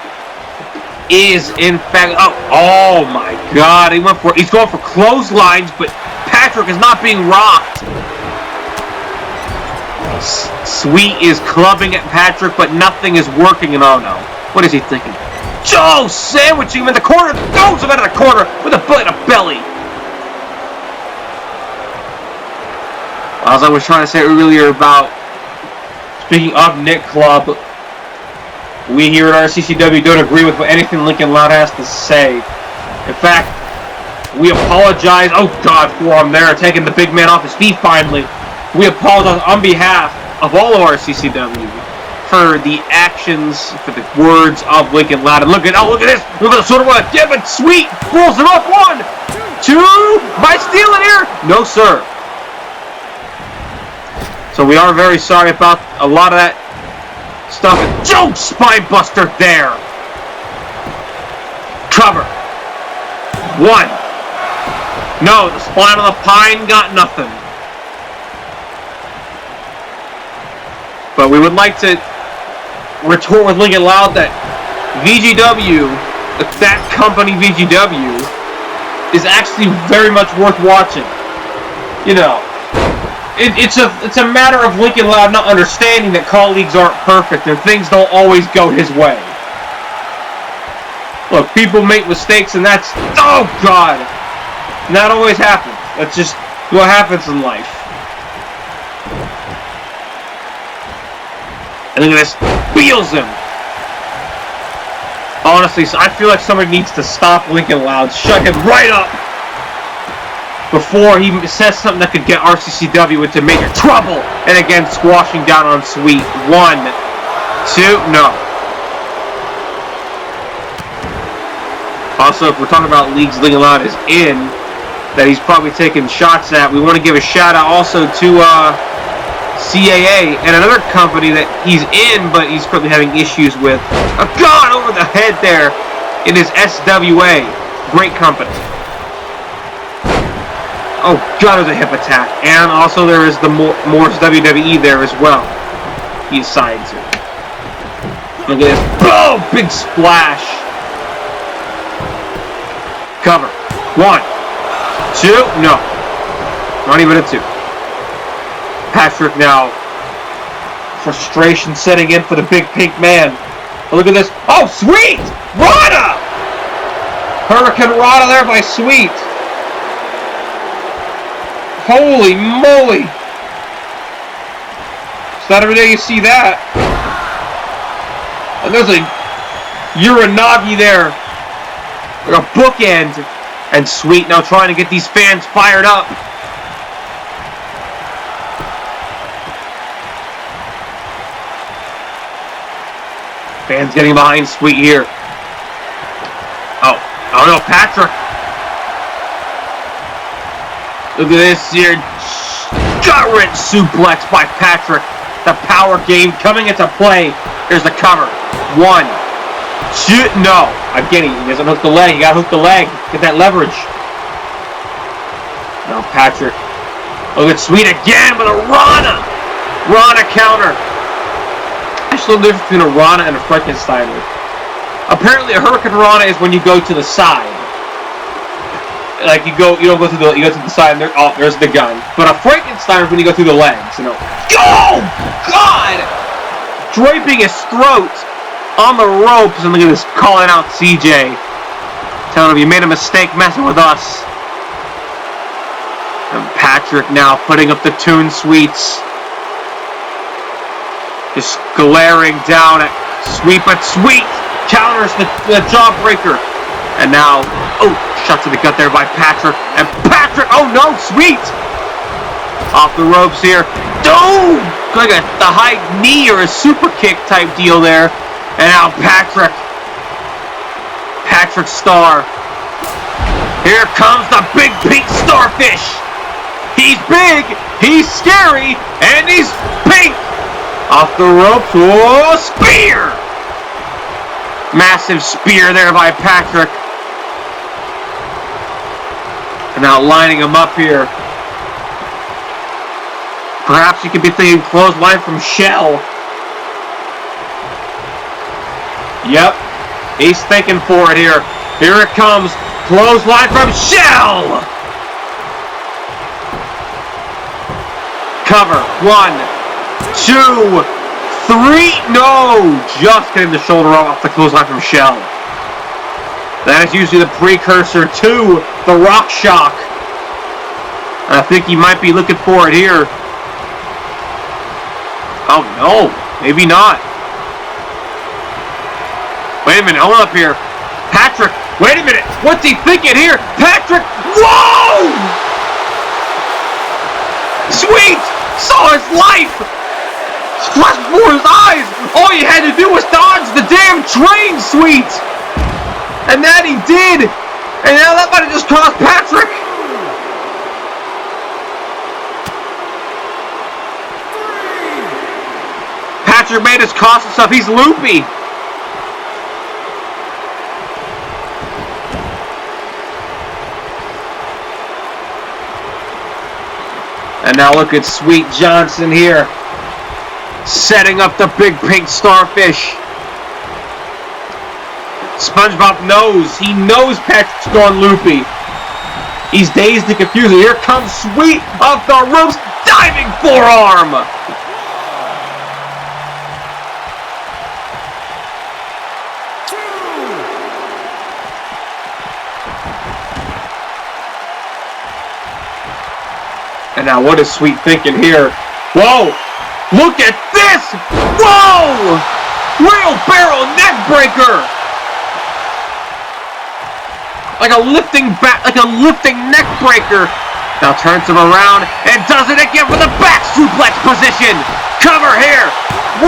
is in fact. Oh my God! He's going for clotheslines, but Patrick is not being rocked. Sweet is clubbing at Patrick, but nothing is working. And oh no, what is he thinking? Joe sandwiching him in the corner, throws him out of the corner with a bullet in the belly. As I was trying to say earlier about speaking of Nick Club. We here at RCCW don't agree with anything Lincoln Loud has to say. In fact, we apologize. Oh God, for him there, taking the big man off his feet finally. We apologize on behalf of all of RCCW for the actions, for the words of Lincoln Loud. And look at this. Look at the sort of one. Yeah, but Sweet pulls him up. 1, 2. By stealing here? No, sir. So we are very sorry about a lot of that stuff. Joe Spinebuster there. Cover. 1. No, the spine on the pine got nothing. But we would like to retort with Lincoln Loud that VGW, that company VGW, is actually very much worth watching. You know, it's a matter of Lincoln Loud not understanding that colleagues aren't perfect and things don't always go his way. Look, people make mistakes and that's... Oh, God! That always happens. That's just what happens in life. And look at this. Wheels him! Honestly, I feel like somebody needs to stop Lincoln Loud. Shut him right up! before he says something that could get RCCW into major trouble. And again, squashing down on Sweet. 1, 2, no. Also, if we're talking about leagues Ling Allowed is in, that he's probably taking shots at, we want to give a shout out also to CAA and another company that he's in, but he's currently having issues with. A gun over the head there in his SWA. Great company. Oh god, there's a hip attack. And also there is the Morse WWE there as well. He's signed to. Look at this. Boom! Big splash. Cover. 1, 2, no. Not even a 2. Patrick now. Frustration setting in for the big pink man. Oh, look at this. Oh, Sweet! Rana! Hurricane Rana there by Sweet. Holy moly! It's not every day you see that. And there's a Uranagi there. Like a bookend. And Sweet now trying to get these fans fired up. Fans getting behind Sweet here. Oh no, Patrick. Look at this here. Gut-wrench suplex by Patrick. The power game coming into play. Here's the cover. 1, 2, no. Again, he doesn't hook the leg. You gotta hook the leg. Get that leverage. Now Patrick. Look at Sweet again with a Rana. Rana counter. There's a little difference between a Rana and a Frankensteiner. Apparently, a Hurricane Rana is when you go to the side. Like you don't go to the side. And there's the gun. But a Frankensteiner is when you go through the legs. You know. Oh God! Draping his throat on the ropes, and look at this, calling out CJ, telling him you made a mistake messing with us. And Patrick now putting up the Toon Sweets. Just glaring down at Sweet, but Sweet counters the jawbreaker. And now, oh, shot to the gut there by Patrick. And Patrick, oh no, Sweet! Off the ropes here. Dude! Like the high knee or a super kick type deal there. And now Patrick. Patrick Star. Here comes the big pink starfish. He's big, he's scary, and he's pink. Off the ropes. Oh, spear! Massive spear there by Patrick. And now lining him up here. Perhaps you could be thinking clothesline from Shell. Yep. He's thinking for it here. Here it comes. Clothesline from Shell. Cover. 1, 2, 3. No! Just getting the shoulder off the clothesline from Shell. That is usually the precursor to the Rock Shock. And I think he might be looking for it here. Oh no, maybe not. Wait a minute, hold up here. Patrick, wait a minute. What's he thinking here? Patrick, whoa! Sweet! Saw his life! Flashed before his eyes! All he had to do was dodge the damn train, Sweet! And that he did! And now that might have just cost Patrick! Patrick made us cost himself. He's loopy! And now look at Sweet Johnson here. Setting up the big pink starfish. SpongeBob knows. He knows Patrick's gone loopy. He's dazed and confused. Here comes Sweet off the ropes. Diving forearm. And now what is Sweet thinking here? Whoa! Look at this! Whoa! Wheelbarrow neckbreaker! Like a lifting neckbreaker Now turns him around and does it again with a back suplex position. Cover here. 1,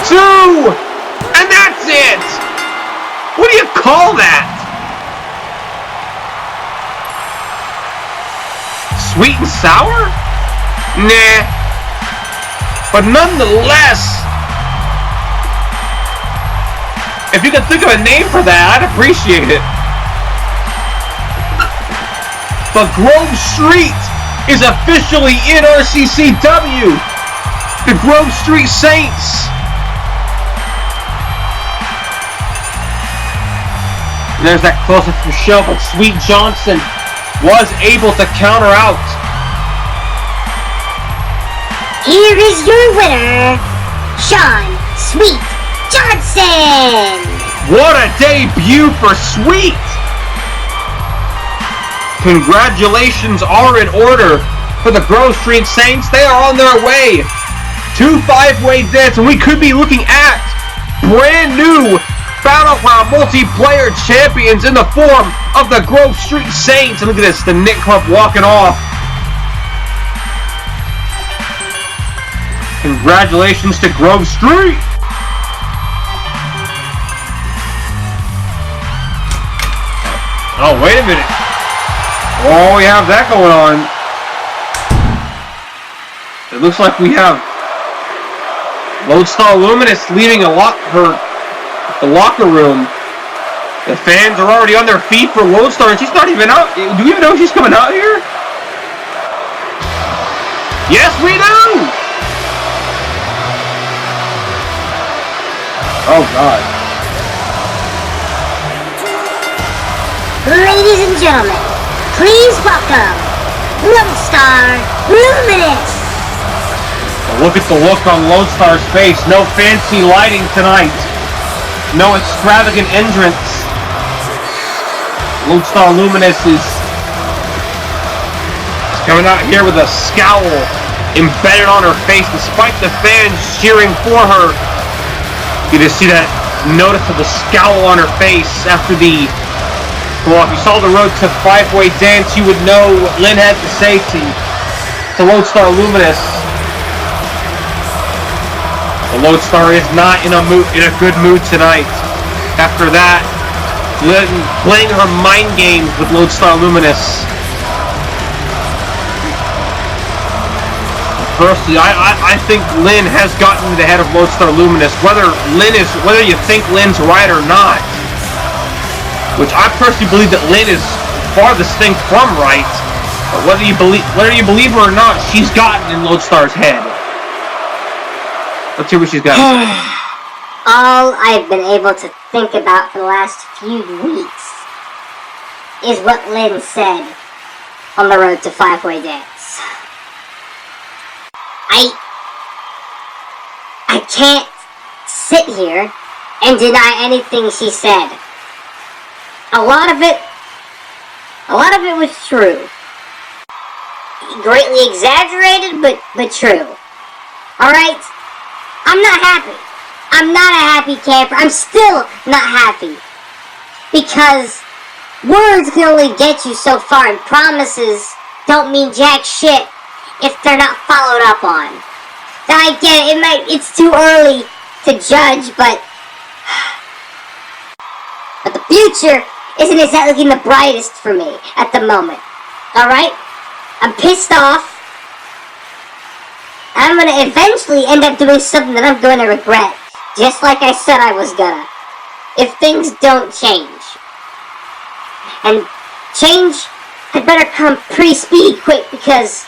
2, and that's it. What do you call that? Sweet and sour? Nah. But nonetheless, if you could think of a name for that, I'd appreciate it. But Grove Street is officially in RCCW. The Grove Street Saints. And there's that close-up for show, but Sweet Johnson was able to counter out. Here is your winner, Sean Sweet Johnson. What a debut for Sweet. Congratulations are in order for the Grove Street Saints. They are on their way to 5-way dance, and we could be looking at brand new Battleground Multiplayer Champions in the form of the Grove Street Saints. And look at this, the Nick Club walking off. Congratulations to Grove Street. Oh, wait a minute. Oh, we have that going on. It looks like we have Lodestar Luminous leaving the locker room. The fans are already on their feet for Lodestar, and she's not even out. Do we even know if she's coming out here? Yes, we do! Oh, God. Ladies and gentlemen, please welcome Lodestar Luminous. Look at the look on Lodestar's face. No fancy lighting tonight. No extravagant entrance. Lodestar Luminous is coming out here with a scowl embedded on her face despite the fans cheering for her. You just see that noticeable scowl on her face after the... Well, if you saw the road to 5-way dance, you would know what Lynn had to say to Lodestar Luminous. The Lodestar is not in a good mood tonight. After that, Lynn playing her mind games with Lodestar Luminous. Personally, I think Lynn has gotten to the head of Lodestar Luminous. Whether you think Lynn's right or not, which I personally believe that Lynn is farthest thing from right. But whether you believe her or not, she's gotten in Lodestar's head. Let's see what she's got. All I've been able to think about for the last few weeks is what Lynn said on the road to 5-way dance. I can't sit here and deny anything she said. A lot of it was true. Greatly exaggerated, but true. Alright? I'm not happy. I'm not a happy camper. I'm still not happy. Because words can only get you so far, and promises don't mean jack shit if they're not followed up on. Now I get it, it's too early to judge, but the future isn't exactly looking the brightest for me at the moment. Alright? I'm pissed off. I'm gonna eventually end up doing something that I'm gonna regret. Just like I said I was gonna. If things don't change. And change had better come pretty speedy quick, because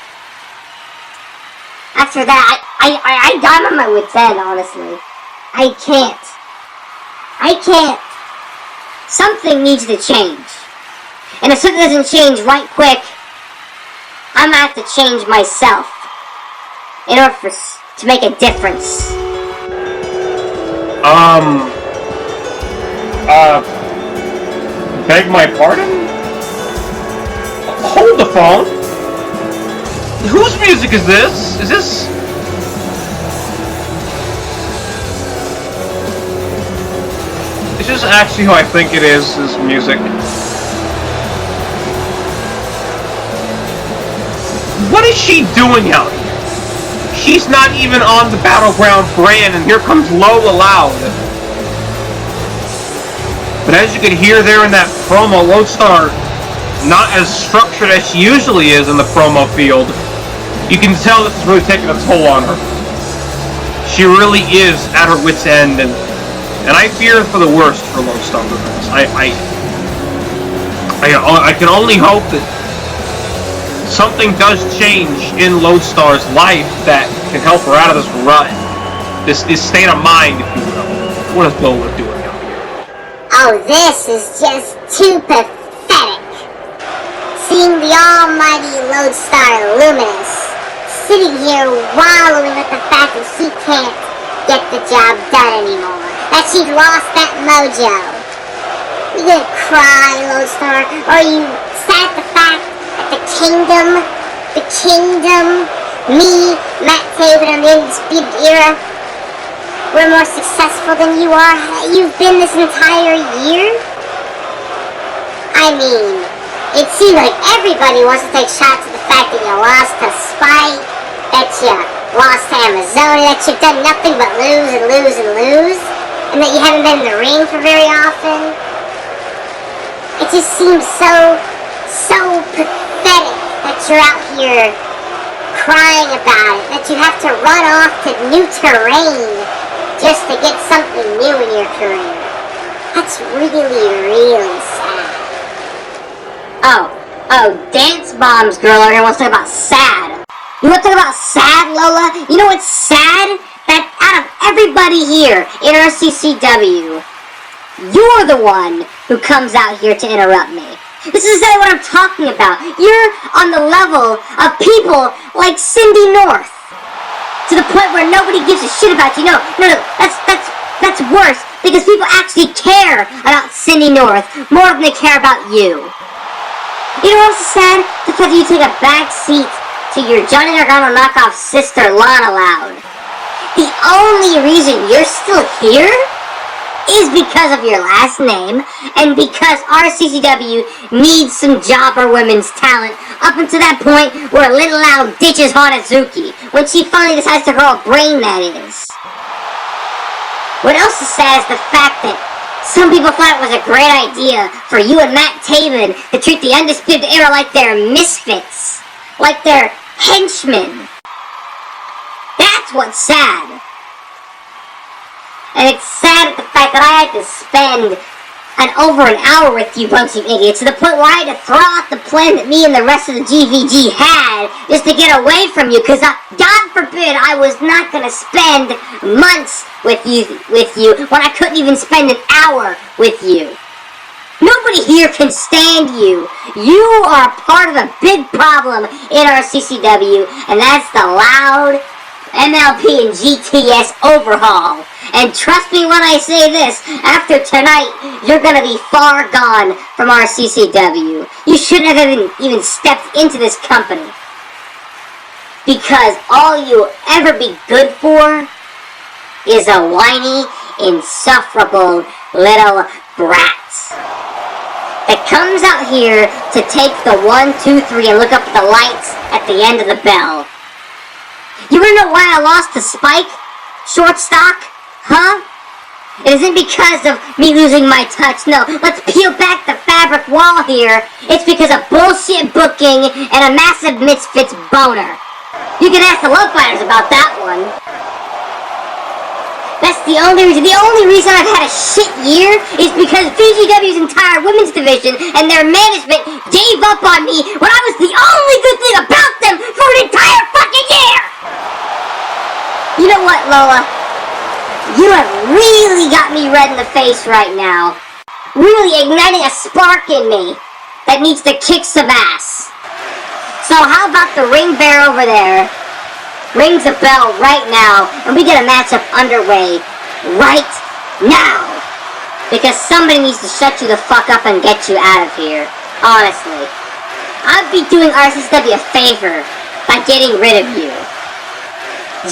after that, I'm on my wit's end, honestly. I can't. Something needs to change. And if something doesn't change right quick, I'm gonna have to change myself in order to make a difference. Beg my pardon? Hold the phone. Whose music is this? Is this... Is this actually who I think it is, this music? What is she doing out here? She's not even on the Battleground brand, and here comes Lola Loud. But as you can hear there in that promo, Lodestar not as structured as she usually is in the promo field. You can tell this is really taking a toll on her. She really is at her wit's end, and I fear for the worst for Lodestar Runners. I can only hope that something does change in Lodestar's life that can help her out of this rut. This state of mind, if you will. What is Lola doing out here? Oh, this is just too pathetic. Seeing the almighty Lodestar Luminous sitting here wallowing with the fact that she can't get the job done anymore. That she's lost that mojo. You gonna cry, Lodestar? Or are you sad at the fact that the kingdom, me, Matt Taven, and the Undisputed Era, we're more successful than you are? You've been this entire year? I mean, it seemed like everybody wants to take shots at the fact that you lost to Spike, that you lost to Amazonia, that you've done nothing but lose and lose and lose, and that you haven't been in the ring for very often. It just seems so pathetic that you're out here crying about it, that you have to run off to new terrain just to get something new in your career. That's really sad. Oh, Dance Bombs girl over here wants to talk about sad. You want to talk about sad, Lola? You know what's sad? That out of everybody here in RCCW, you're the one who comes out here to interrupt me. This is exactly what I'm talking about. You're on the level of people like Cindy North, to the point where nobody gives a shit about you. No, that's worse, because people actually care about Cindy North more than they care about you. You know what's sad? The fact that you take a back seat to your Johnny Gargano knockoff sister, Lana Loud. The only reason you're still here is because of your last name, and because RCCW needs some jobber women's talent, up until that point where Little Loud ditches Hanazuki, when she finally decides to grow a brain, that is. What else is sad is the fact that some people thought it was a great idea for you and Matt Taven to treat the Undisputed Era like they're misfits, like they're henchmen. That's what's sad. And it's sad at the fact that I had to spend over an hour with you bunch of idiots, to the point where I had to throw out the plan that me and the rest of the GVG had just to get away from you, because God forbid I was not going to spend months with you when I couldn't even spend an hour with you. Nobody here can stand you. You are part of a big problem in our CCW, and that's the Loud MLP and GTS overhaul. And trust me when I say this, after tonight, you're gonna be far gone from our CCW. You shouldn't have even stepped into this company, because all you'll ever be good for is a whiny, insufferable little brat that comes out here to take the 1, 2, 3 and look up at the lights at the end of the bell. You wanna know why I lost to Spike, Shortstock? Huh? It isn't because of me losing my touch. No, let's peel back the fabric wall here. It's because of bullshit booking and a massive misfits boner. You can ask the Love Fighters about that one. That's the only reason. The only reason I've had a shit year is because VGW's entire women's division and their management gave up on me when I was the only good thing about them for an entire fucking year! You know what, Lola? You have really got me red in the face right now. Really igniting a spark in me that needs to kick some ass. So how about the ring bear over there rings a bell right now, and we get a matchup underway right now. Because somebody needs to shut you the fuck up and get you out of here. Honestly. I'd be doing RCCW a favor by getting rid of you.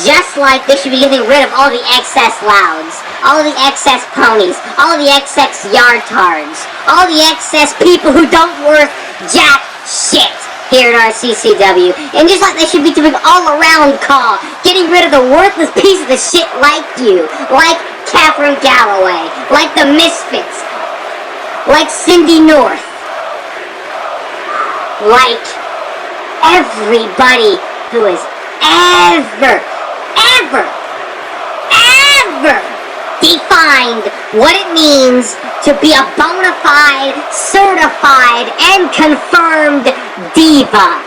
Just like they should be getting rid of all the excess Louds, all the excess ponies, all the excess yard tards, all the excess people who don't worth jack shit. here at RCCW. And just like they should be doing all-around call, getting rid of the worthless pieces of shit like you, like Catherine Galloway, like the Misfits, like Cindy North, like everybody who has ever defined what it means to be a bona fide, certified, and confirmed diva.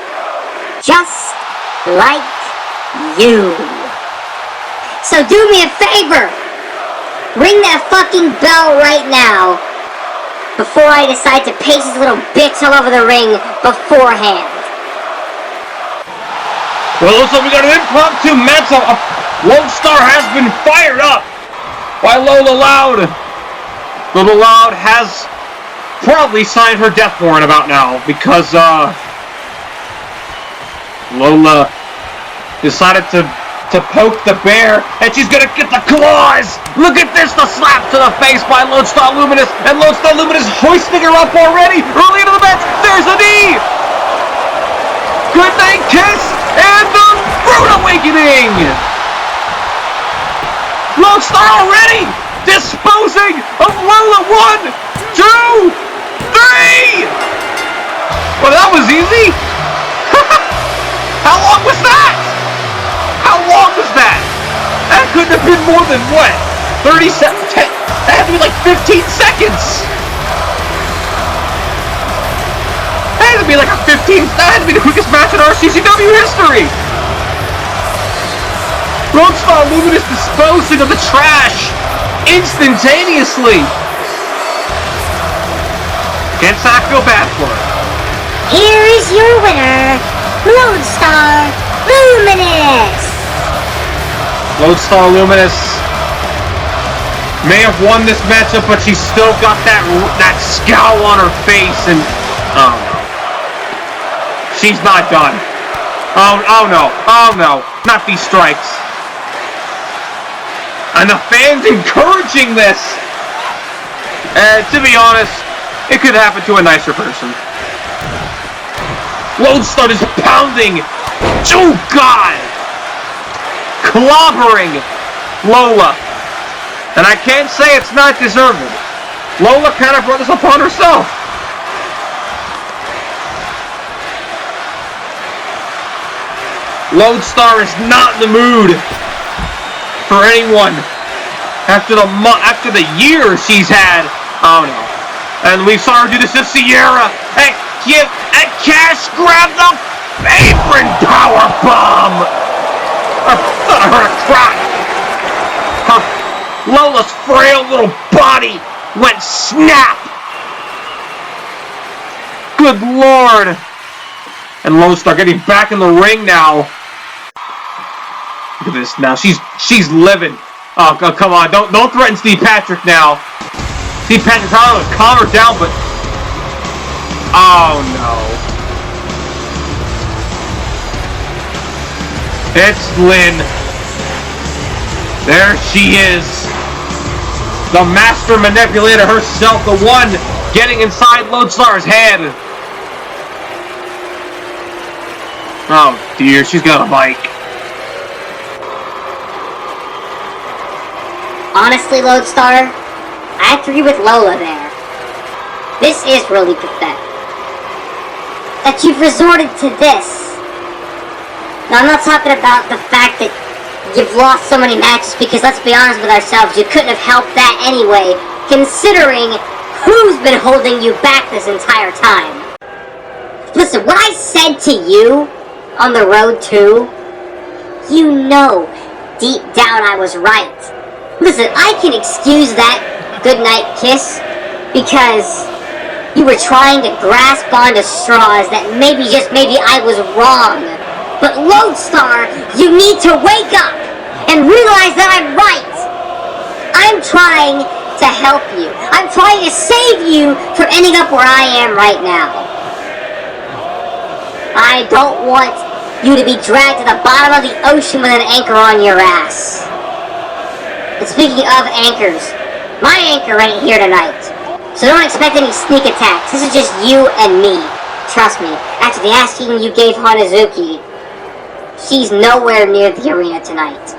Just like you. So do me a favor. Ring that fucking bell right now before I decide to paste this little bitch all over the ring beforehand. Well, looks like we got an impromptu match. Lone Star has been fired up by Lola Loud. Lola Loud has probably signed her death warrant about now because Lola decided to poke the bear, and she's gonna get the claws! Look at this, the slap to the face by Lone Star Luminous, and Lone Star Luminous hoisting her up already, early into the match. There's a knee! Good night kiss, and the Rude Awakening! Lone Star already disposing of Lola. 1, 2, 3! Well, that was easy! How long was that? How long was that? That couldn't have been more than, what, 37, 10, that had to be like 15 seconds! That had to be like a 15, that had to be the quickest match in RCCW history! Lone Star Luminous disposing of the trash instantaneously! Can't not feel bad for her. Here is your winner, Lone Star Luminous! Lone Star Luminous may have won this matchup, but she's still got that scowl on her face, and oh no, she's not done. Oh no, not these strikes. And the fans encouraging this. To be honest, it could happen to a nicer person. Lone Star is pounding. Oh God! Clobbering Lola. And I can't say it's not deserved. Lola kind of brought this upon herself. Lone Star is not in the mood for anyone after the year she's had. Oh no. And we saw her do this to Sierra. Hey, Cash grab the apron power bomb. I thought I heard a crack. Lola's frail little body went snap. Good Lord. And Lone Star getting back in the ring now. Look at this now. She's living. Oh, come on. Don't threaten Steve Patrick now. Steve Patrick's trying to calm her down, but oh no. It's Lynn. There she is. The master manipulator herself, the one getting inside Lone Star's head. Oh dear, she's got a bike. Honestly, Lone Star, I agree with Lola there. This is really pathetic. That you've resorted to this. Now, I'm not talking about the fact that you've lost so many matches, because let's be honest with ourselves, you couldn't have helped that anyway, considering who's been holding you back this entire time. Listen, what I said to you on the road to, you know deep down I was right. Listen, I can excuse that goodnight kiss because you were trying to grasp onto straws that maybe, just maybe, I was wrong. But Lone Star, you need to wake up and realize that I'm right. I'm trying to help you. I'm trying to save you from ending up where I am right now. I don't want you to be dragged to the bottom of the ocean with an anchor on your ass. And speaking of anchors, my anchor ain't here tonight. So don't expect any sneak attacks. This is just you and me. trust me, after the asking you gave Hanazuki, she's nowhere near the arena tonight.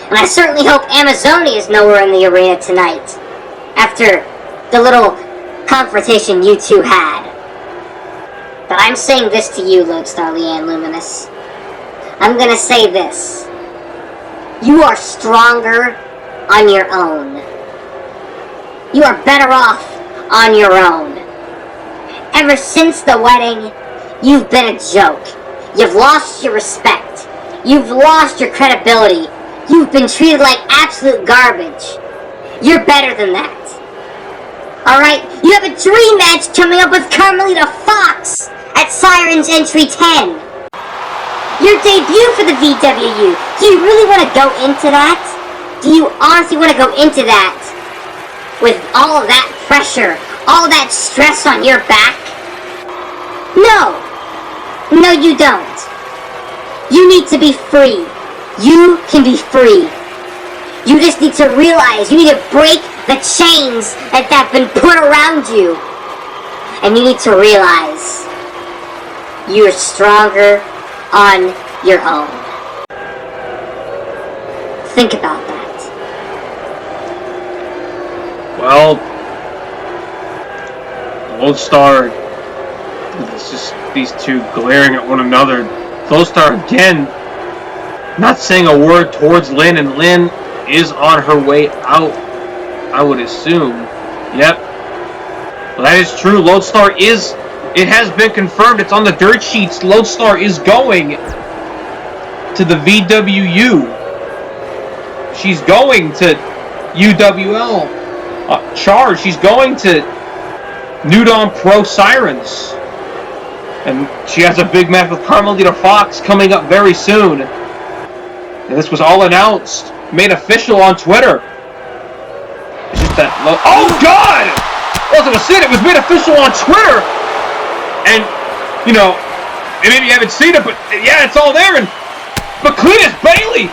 And I certainly hope Amazonia is nowhere in the arena tonight, after the little confrontation you two had. But I'm saying this to you, Lodestar Leanne Luminous. I'm gonna say this. You are stronger on your own. You are better off on your own. Ever since the wedding, you've been a joke. You've lost your respect. You've lost your credibility. You've been treated like absolute garbage. You're better than that. Alright, you have a dream match coming up with Carmelita Fox at Siren's Entry 10. Your debut for the VWU. Do you really want to go into that? Do you honestly want to go into that with all of that pressure, all that stress on your back? No. No, you don't. You need to be free. You can be free. You just need to realize you need to break the chains that have been put around you. And you need to realize you're stronger on your own. Think about that. Well, Lodestar, it's just these two glaring at one another. Lodestar again, not saying a word towards Lynn, and Lynn is on her way out, I would assume. Yep. Well, that is true. Lodestar is, it has been confirmed, it's on the dirt sheets, Lodestar is going to the VWU. She's going to UWL Charge. She's going to New Dawn Pro Sirens. And she has a big match with Carmelita Fox coming up very soon. And this was all announced, made official on Twitter. It's just that oh God! Well, as I was saying, it was made official on Twitter. And, you know, maybe you haven't seen it, but yeah, it's all there. But Cletus Bailey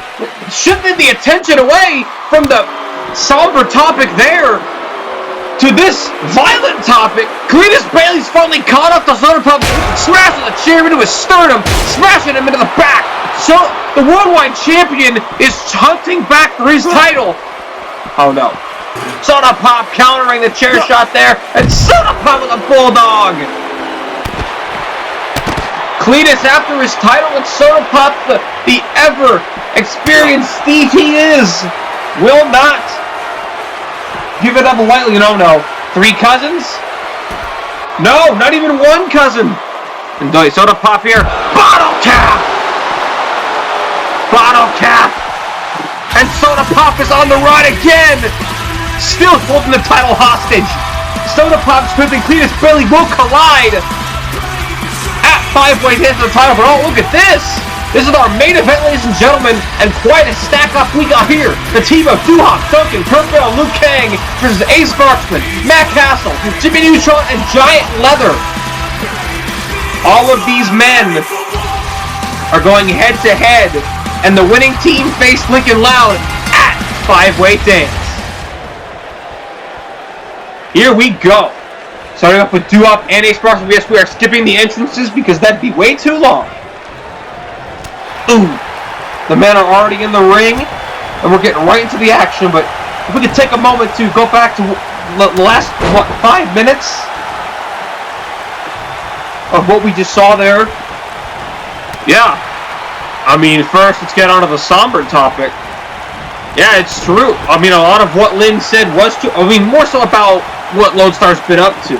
shifted the attention away from the somber topic there to this violent topic. Cletus Bailey's finally caught up to Soda Pop, smashing the chair into his sternum, smashing him into the back. So the worldwide champion is hunting back for his title. Oh no. Soda Pop countering the chair shot there, and Soda Pop with a bulldog. Cletus after his title, and Soda Pop, the ever-experienced Steve he is, will not give it up lightly. No. 3 cousins? No, not even 1 cousin. And Soda Pop here. Bottle cap! Bottle cap! And Soda Pop is on the run again! Still holding the title hostage. Soda Pop, Smith, and Cletus Bailey will collide at 5-way dance for the title. But oh, look at this! This is our main event, ladies and gentlemen, and quite a stack-up we got here. The team of Duhawk, Duncan, Kurt Bell, Luke Kang versus Ace Marksman, Matt Castle, Jimmy Neutron, and Giant Leather. All of these men are going head-to-head, and the winning team face Lincoln Loud at 5-way dance. Here we go. Starting off with Duhawk and Ace Marksman. Yes, we are skipping the entrances because that'd be way too long. Ooh, the men are already in the ring, and we're getting right into the action, but if we could take a moment to go back to the last, 5 minutes of what we just saw there. Yeah, I mean, first, let's get on to the somber topic. Yeah, it's true. I mean, a lot of what Lynn said was true. I mean, more so about what Lodestar's been up to.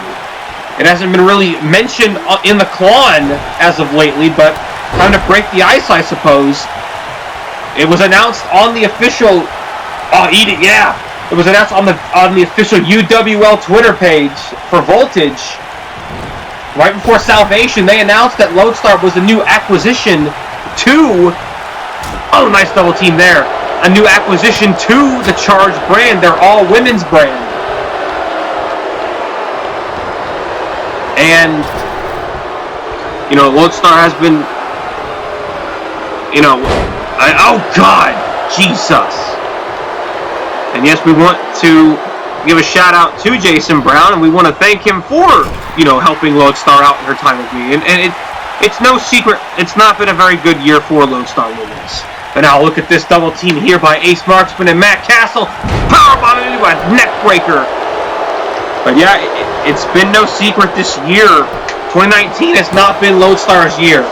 It hasn't been really mentioned in the Klon as of lately, but time to break the ice, I suppose. It was announced on the official. It was announced on the official UWL Twitter page for Voltage. Right before Salvation, they announced that Lodestar was a new acquisition to. Oh, nice double team there. A new acquisition to the Charge brand, their all-women's brand. And, you know, Lodestar has been, you know, oh God, Jesus. And yes, we want to give a shout out to Jason Brown, and we want to thank him for, helping Lodestar out in her time with me. And it's no secret, it's not been a very good year for Lodestar Lumens. But now look at this double team here by Ace Marksman and Matt Castle. Powerbomb into a neck breaker. But yeah, it's been no secret this year. 2019 has not been Lodestar's year.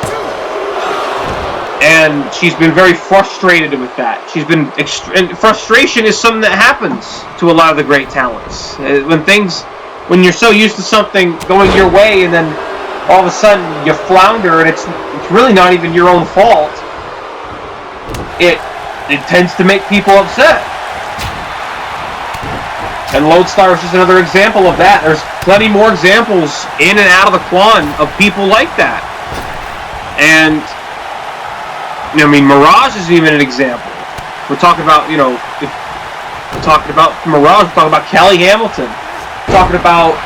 And she's been very frustrated with that. And frustration is something that happens to a lot of the great talents. When you're so used to something going your way, and then all of a sudden you flounder, and it's really not even your own fault. It tends to make people upset. And Lodestar is just another example of that. There's plenty more examples in and out of the Quan of people like that. And Mirage is even an example. We're talking about, Mirage, we're talking about Callie Hamilton. We're talking about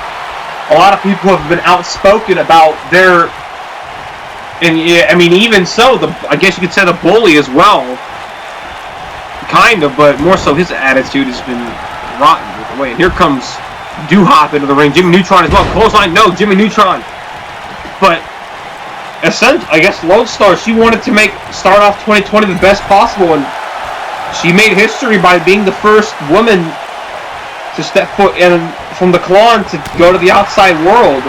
a lot of people who have been outspoken about their, and even so, I guess you could say the bully as well. Kind of, but more so his attitude has been rotten with the way. And here comes Doo-Hop into the ring. Jimmy Neutron as well. Clothesline, no, Jimmy Neutron. But essentially, I guess Lodestar, she wanted to start off 2020 the best possible, and she made history by being the first woman to step foot in from the Klon to go to the outside world,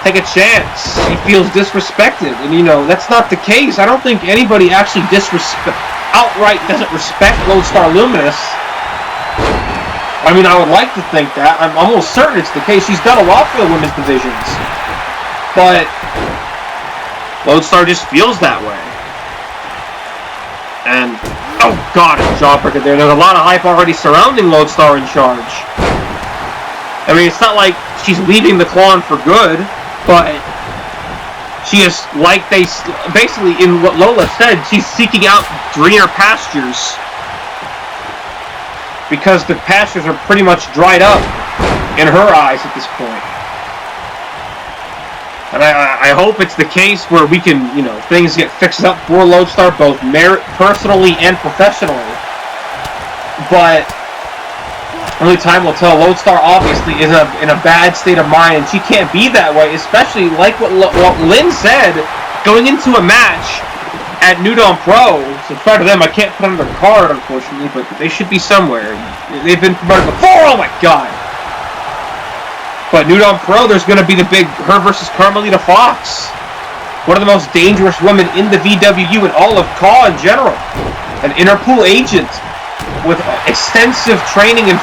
take a chance. She feels disrespected, and that's not the case. I don't think anybody actually outright doesn't respect Lodestar Luminous. I would like to think that. I'm almost certain it's the case. She's done a lot for the women's divisions, but Lodestar just feels that way. And, oh god, a jawbreaker there. There's a lot of hype already surrounding Lodestar in charge. It's not like she's leaving the Klon for good, but she is, basically in what Lola said, she's seeking out greener pastures. Because the pastures are pretty much dried up in her eyes at this point. And I hope it's the case where we can, things get fixed up for Lodestar, both personally and professionally. But only time will tell. Lodestar obviously is in a bad state of mind, and she can't be that way, especially like what Lynn said, going into a match at New Dawn Pro. So in front of them, I can't put on their card, unfortunately, but they should be somewhere. They've been promoted before, oh my god! But New Dawn Pro, there's going to be the big her versus Carmelita Fox. One of the most dangerous women in the VWU and all of CAW in general. An Interpol agent with extensive training in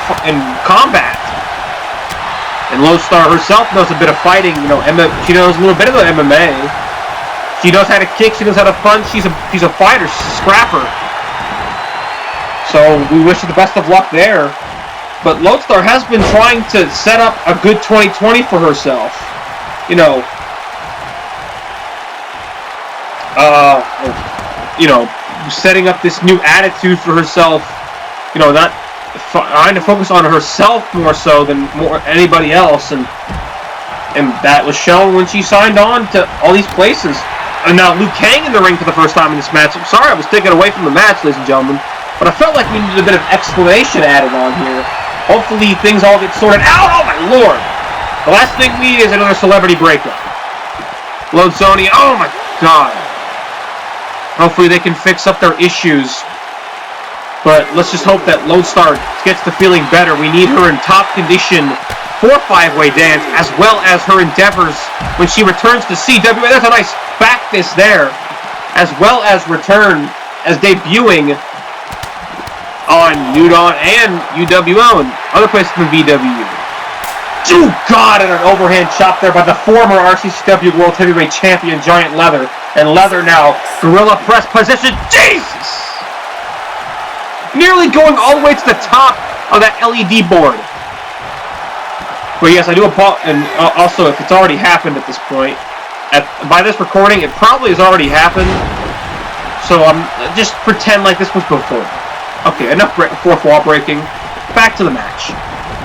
combat. And Lodestar herself knows a bit of fighting. She knows a little bit of the MMA. She knows how to kick. She knows how to punch. She's a fighter. She's a scrapper. So we wish her the best of luck there. But Lodestar has been trying to set up a good 2020 for herself. Setting up this new attitude for herself. Not trying to focus on herself more so than anybody else. And that was shown when she signed on to all these places. And now Liu Kang in the ring for the first time in this match. I'm sorry I was taken away from the match, ladies and gentlemen. But I felt like we needed a bit of explanation added on here. Hopefully things all get sorted out. Oh my lord! The last thing we need is another celebrity breakup. Lone Sony, oh my god. Hopefully they can fix up their issues. But let's just hope that Lodestar gets to feeling better. We need her in top condition for five-way dance, as well as her endeavors when she returns to CWA. There's a nice back fist there. As well as return as debuting on New Dawn and UWO and other places in the VWU. Oh god, and an overhand chop there by the former RCCW World Heavyweight Champion Giant Leather. And Leather now, gorilla press position. Jesus! Nearly going all the way to the top of that LED board. But yes, I do apologize, and also if it's already happened at this point, by this recording, it probably has already happened. So just pretend like this was before. Okay, enough fourth wall breaking. Back to the match.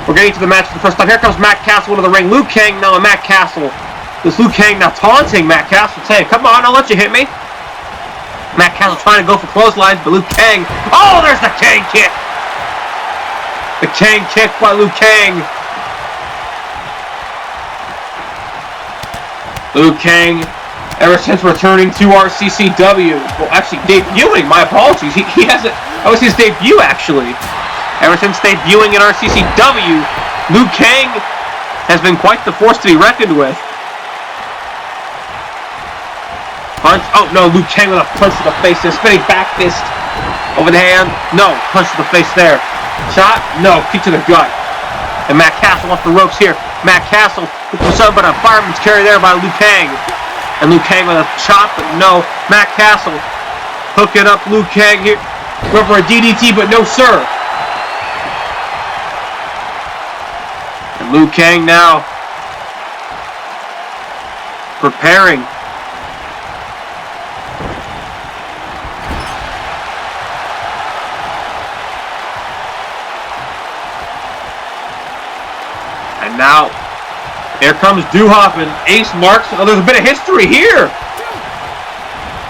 We're getting to the match for the first time. Here comes Matt Castle into the ring. Liu Kang now and Matt Castle. This Liu Kang now taunting Matt Castle, saying, come on, I'll let you hit me. Matt Castle trying to go for clotheslines, but Liu Kang, oh, there's the Kang kick. The Kang kick by Liu Kang. Liu Kang, ever since returning to RCCW, well, actually debuting, my apologies, he hasn't, that was his debut actually. Ever since debuting in RCCW, Liu Kang has been quite the force to be reckoned with. Punch, oh no, Liu Kang with a punch to the face, a spinning back fist over the hand, no, punch to the face there. Shot, no, kick to the gut. And Matt Castle off the ropes here. Matt Castle looking for something but a fireman's carry there by Liu Kang. And Liu Kang with a chop, but no. Matt Castle hooking up Liu Kang here. Going for a DDT, but no sir. And Liu Kang now preparing. And now, here comes Duhop and Ace Marks. Oh, there's a bit of history here.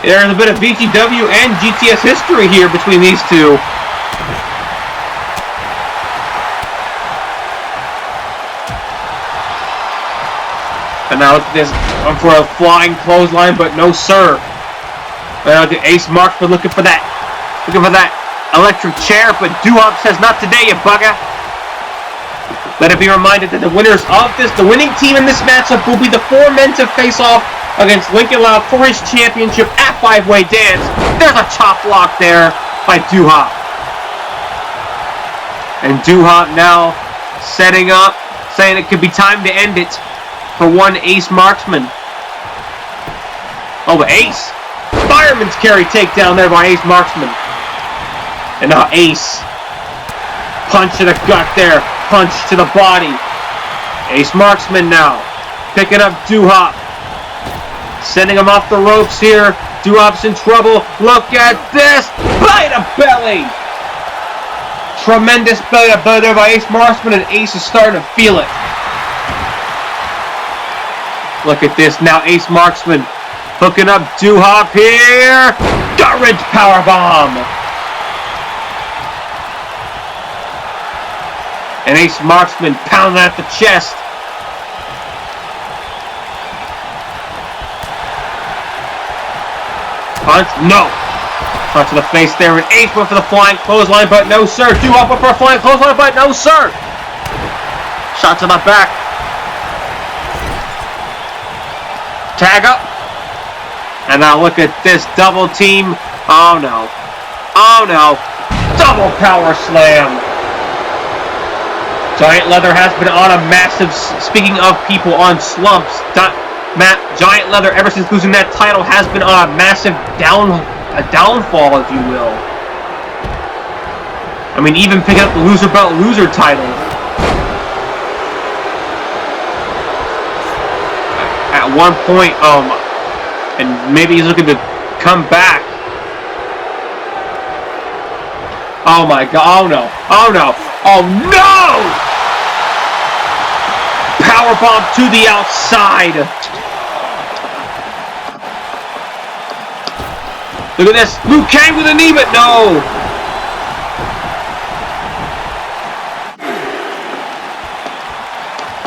There's a bit of BTW and GTS history here between these two. And now look at this, for a flying clothesline, but no sir. Now the Ace Marks were looking for that electric chair, but Duhop says not today, you bugger. Let it be reminded that the winners of this, the winning team in this matchup will be the 4 men to face off against Lincoln Loud for his championship at 5-Way Dance. There's a chop block there by Duhop. And Duhop now setting up, saying it could be time to end it for one Ace Marksman. Oh, Ace! Fireman's carry takedown there by Ace Marksman. And now Ace. Punch to the gut there. Punch to the body. Ace Marksman now. Picking up Duhop. Sending him off the ropes here. Duhop's in trouble. Look at this. By the belly. Tremendous belly to belly there by Ace Marksman, and Ace is starting to feel it. Look at this. Now Ace Marksman hooking up Duhop here. Gut-wrench powerbomb. And Ace Marksman pounding at the chest. Punch, no. Punch to the face there, and Ace went for the flying clothesline, but no sir. Duhop went for a flying clothesline, but no sir. Shot to the back. Tag up. And now look at this double team. Oh no. Oh no. Double power slam. Giant Leather has been on a massive, speaking of people on slumps, Giant Leather, ever since losing that title, has been on a massive downfall, if you will. I mean, even picking up the loser belt loser title. At one point, and maybe he's looking to come back. Oh my god, oh no, oh no, oh no! Powerbomb to the outside. Look at this, Liu Kang with a knee, but no!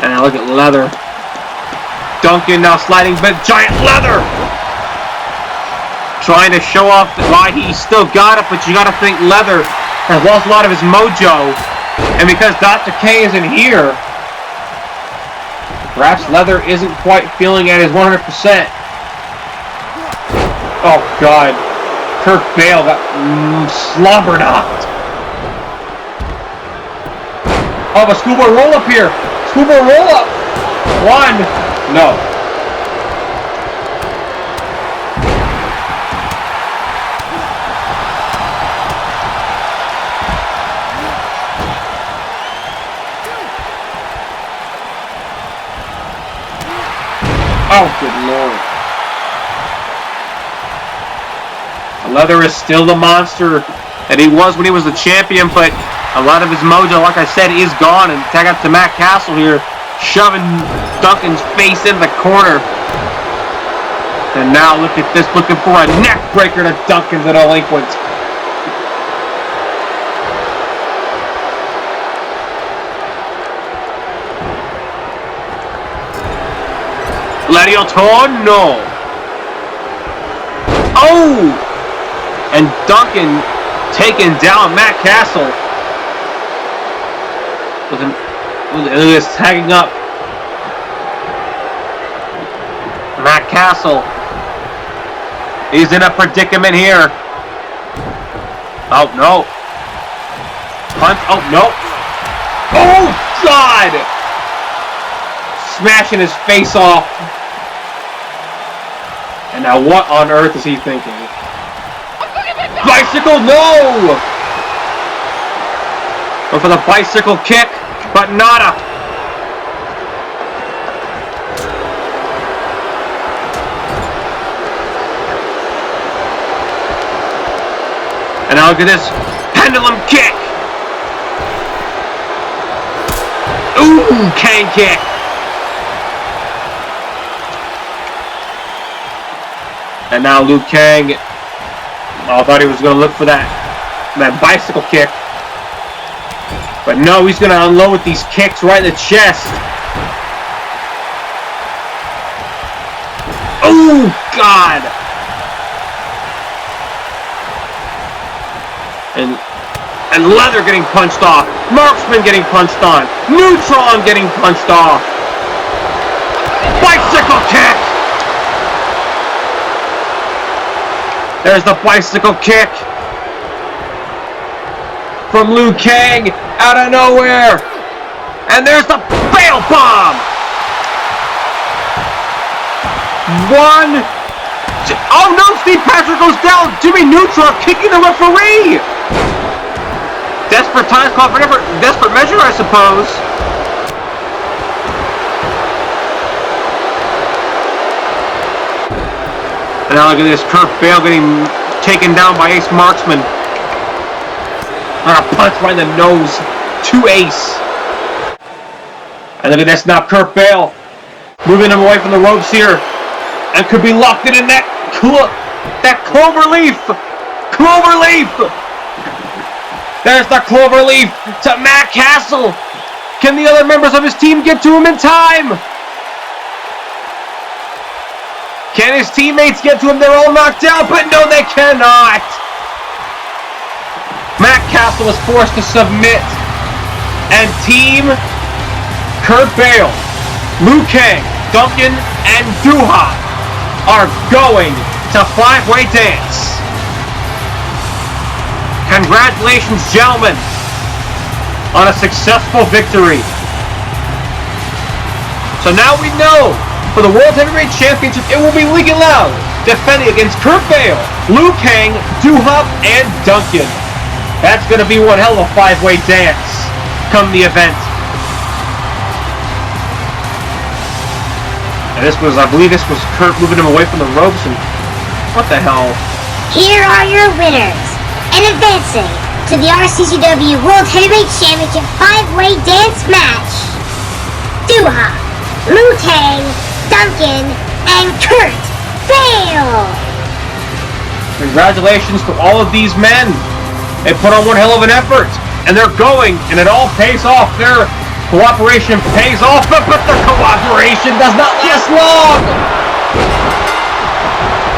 And now look at Leather. Duncan now sliding, but Giant Leather! Trying to show off why he still got it, but you gotta think Leather has lost a lot of his mojo. And because Dr. K isn't here, perhaps Leather isn't quite feeling at his 100%. Oh god. Kurt Bale got slobber knocked. Oh, a schoolboy roll up here. Schoolboy roll up. One. No. Oh, good lord. Leather is still the monster that he was when he was the champion, but a lot of his mojo, like I said, is gone. And tag out to Matt Castle here, shoving Duncan's face in the corner. And now look at this, looking for a neck breaker to Duncan the delinquent. no. Oh! And Duncan taking down Matt Castle. Look at this, tagging up. Matt Castle. He's in a predicament here. Oh, no. Punch. Oh, no. Oh, God! Smashing his face off. And now what on earth is he thinking? Bicycle, no! Go for the bicycle kick, but nada. And now look at this pendulum kick. Ooh, cane kick. And now Liu Kang, I thought he was going to look for that bicycle kick. But no, he's going to unload these kicks right in the chest. Oh, God. And Leather getting punched off. Marksman getting punched on. Neutron getting punched off. Bicycle kick. There's the bicycle kick from Liu Kang out of nowhere. And there's the bail bomb. One. Oh no, Steve Patrick goes down. Jimmy Neutron kicking the referee. Desperate times call for desperate measure, I suppose. And now look at this, Kurt Bale getting taken down by Ace Marksman. And a punch right in the nose to Ace. And look at this now, Kurt Bale moving him away from the ropes here. And could be locked in that cloverleaf. Cloverleaf. There's the cloverleaf to Matt Castle. Can the other members of his team get to him in time? Can his teammates get to him? They're all knocked out, but no, they cannot. Matt Castle is forced to submit. And Team Kurt Bale, Liu Kang, Duncan, and Duha are going to five-way dance. Congratulations, gentlemen, on a successful victory. So now we know, for the World Heavyweight Championship, it will be League and Loud, defending against Kurt Bale, Liu Kang, Duha, and Duncan. That's going to be one hell of a five-way dance come the event. And I believe this was Kurt moving him away from the ropes, and what the hell? Here are your winners, and advancing to the RCCW World Heavyweight Championship 5-way dance match, Duha, Liu Kang, Duncan, and Kurt Bale. Congratulations to all of these men. They put on one hell of an effort, and they're going, and it all pays off. Their cooperation pays off, but their cooperation does not last long.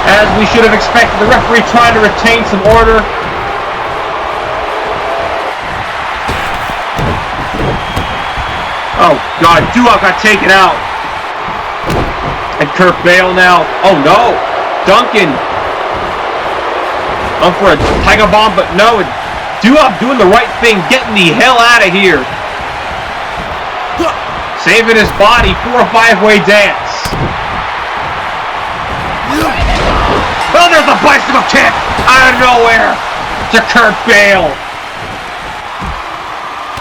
As we should have expected, the referee trying to retain some order. Oh God, Duha got taken out. And Kurt Bale now. Oh no, Duncan. Up for a Tiger Bomb, but no. Duha doing the right thing, getting the hell out of here. Saving his body for a five-way dance. Oh, there's a bicycle kick out of nowhere to Kurt Bale.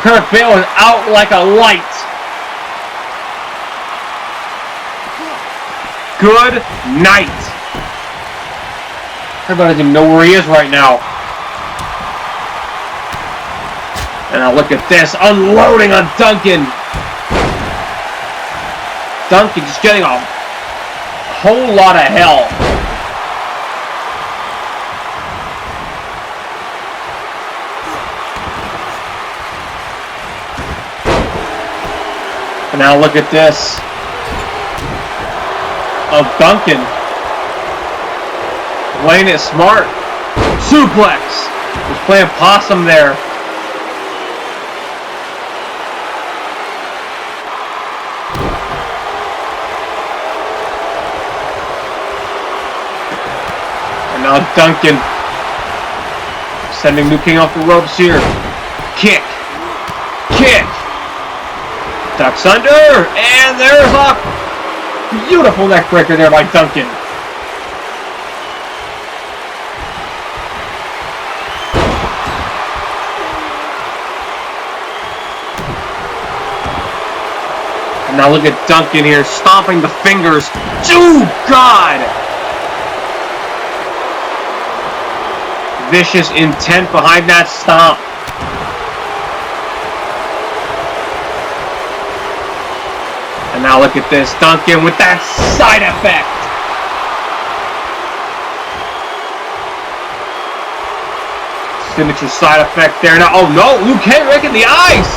Kurt Bale is out like a light. Good night. Everybody doesn't even know where he is right now. And now look at this, unloading on Duncan. Duncan just getting a whole lot of hell. And now look at this. of Duncan. Playing it smart. Suplex. Was playing possum there. And now Duncan sending Liu Kang off the ropes here. Kick. Kick. Ducks under. And there's a beautiful neck breaker there by Duncan. And now look at Duncan here, stomping the fingers. Oh, God! Vicious intent behind that stomp. And now look at this, Duncan with that side effect. Signature side effect there. Now, oh no, Liu Kang raking the eyes.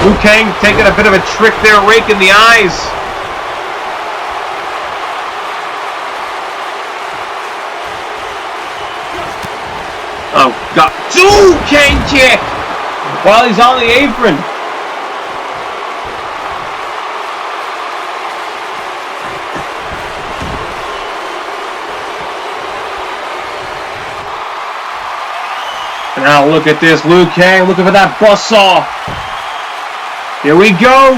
Liu Kang taking a bit of a trick there, raking the eyes. Oh God, Liu Kang kick while he's on the apron. Now look at this, Liu Kang looking for that buzzsaw. Here we go.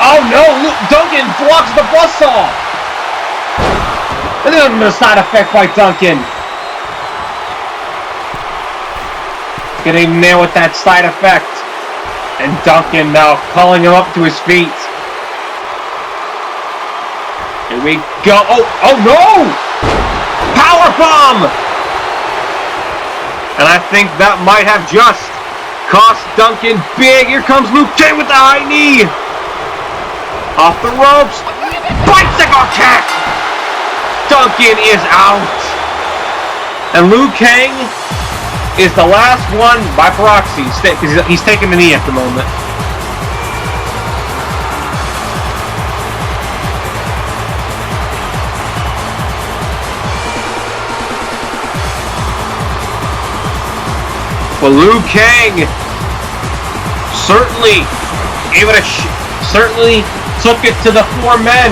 Oh no, Duncan blocks the buzzsaw. And then the side effect by Duncan. Getting there with that side effect. And Duncan now calling him up to his feet. Here we go. Oh no! Powerbomb! And I think that might have just cost Duncan big. Here comes Liu Kang with the high knee. Off the ropes. Bicycle kick. Duncan is out. And Liu Kang is the last one by proxy. He's taking the knee at the moment. Well, Liu Kang certainly took it to the four men.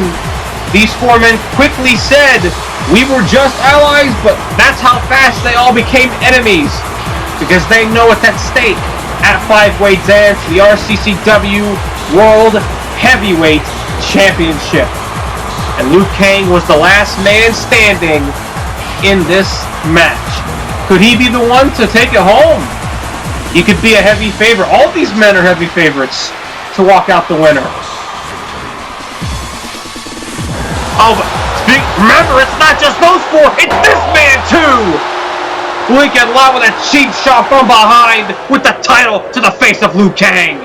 These four men quickly said, "We were just allies," but that's how fast they all became enemies, because they know what's at stake at five-way dance, the RCCW World Heavyweight Championship. And Liu Kang was the last man standing in this match. Could he be the one to take it home? He could be a heavy favorite. All these men are heavy favorites to walk out the winner. Oh, but remember, it's not just those four, it's this man too! Lincoln live with a cheap shot from behind with the title to the face of Liu Kang.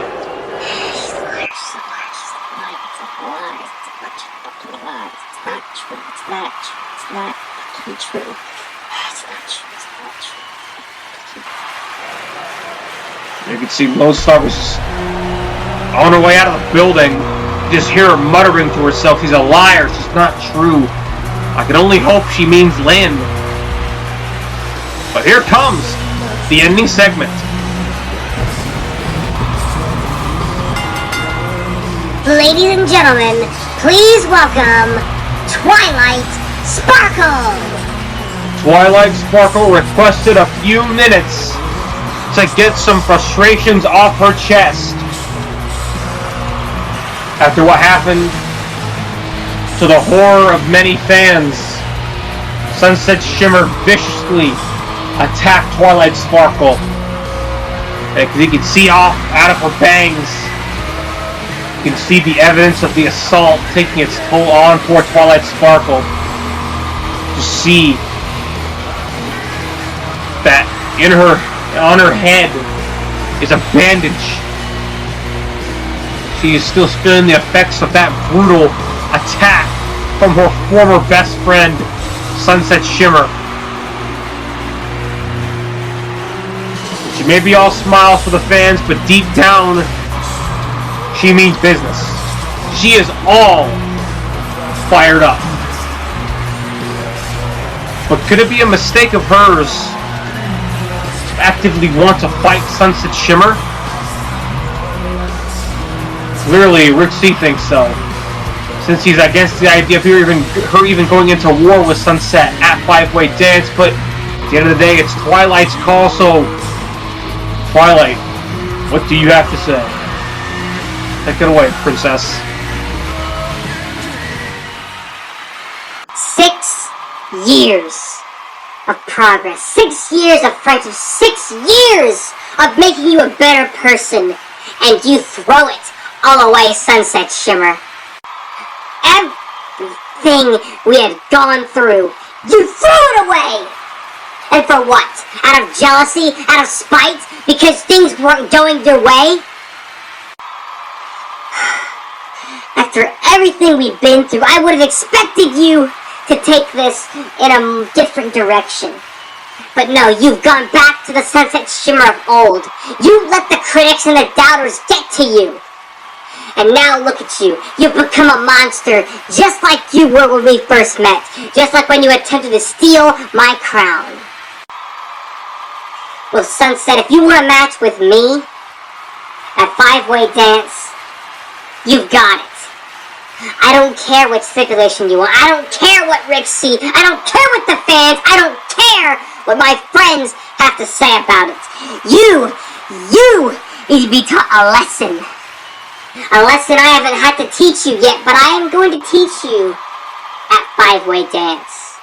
You can see Lone Star was just on her way out of the building. You just hear her muttering to herself, "He's a liar, it's just not true. I can only hope she means Lynn." But here comes the ending segment. Ladies and gentlemen, please welcome Twilight Sparkle. Twilight Sparkle requested a few minutes to get some frustrations off her chest after what happened to the horror of many fans. Sunset Shimmer viciously attacked Twilight Sparkle, because you can see off out of her bangs. You can see the evidence of the assault taking its toll on poor Twilight Sparkle. You see that on her head is a bandage. She is still feeling the effects of that brutal attack from her former best friend, Sunset Shimmer. She may be all smiles for the fans, but deep down, she means business. She is all fired up. But could it be a mistake of hers to actively want to fight Sunset Shimmer? Clearly, Rick C thinks so, since he's against the idea of her even going into war with Sunset at 5-way dance. But at the end of the day, it's Twilight's call, so Twilight, what do you have to say? Take it away, princess. 6 years of progress, 6 years of friendship, 6 years of making you a better person, and you throw it all away, Sunset Shimmer. Everything we had gone through, you threw it away! And for what? Out of jealousy? Out of spite? Because things weren't going your way? After everything we've been through, I would have expected you to take this in a different direction. But no, you've gone back to the Sunset Shimmer of old. You let the critics and the doubters get to you. And now look at you. You've become a monster, just like you were when we first met. Just like when you attempted to steal my crown. Well, Sunset, if you want a match with me at 5-way dance, you've got it. I don't care what stipulation you want. I don't care what Rick C. I don't care what the fans. I don't care what my friends have to say about it. You need to be taught a lesson. A lesson I haven't had to teach you yet, but I am going to teach you at 5-way dance.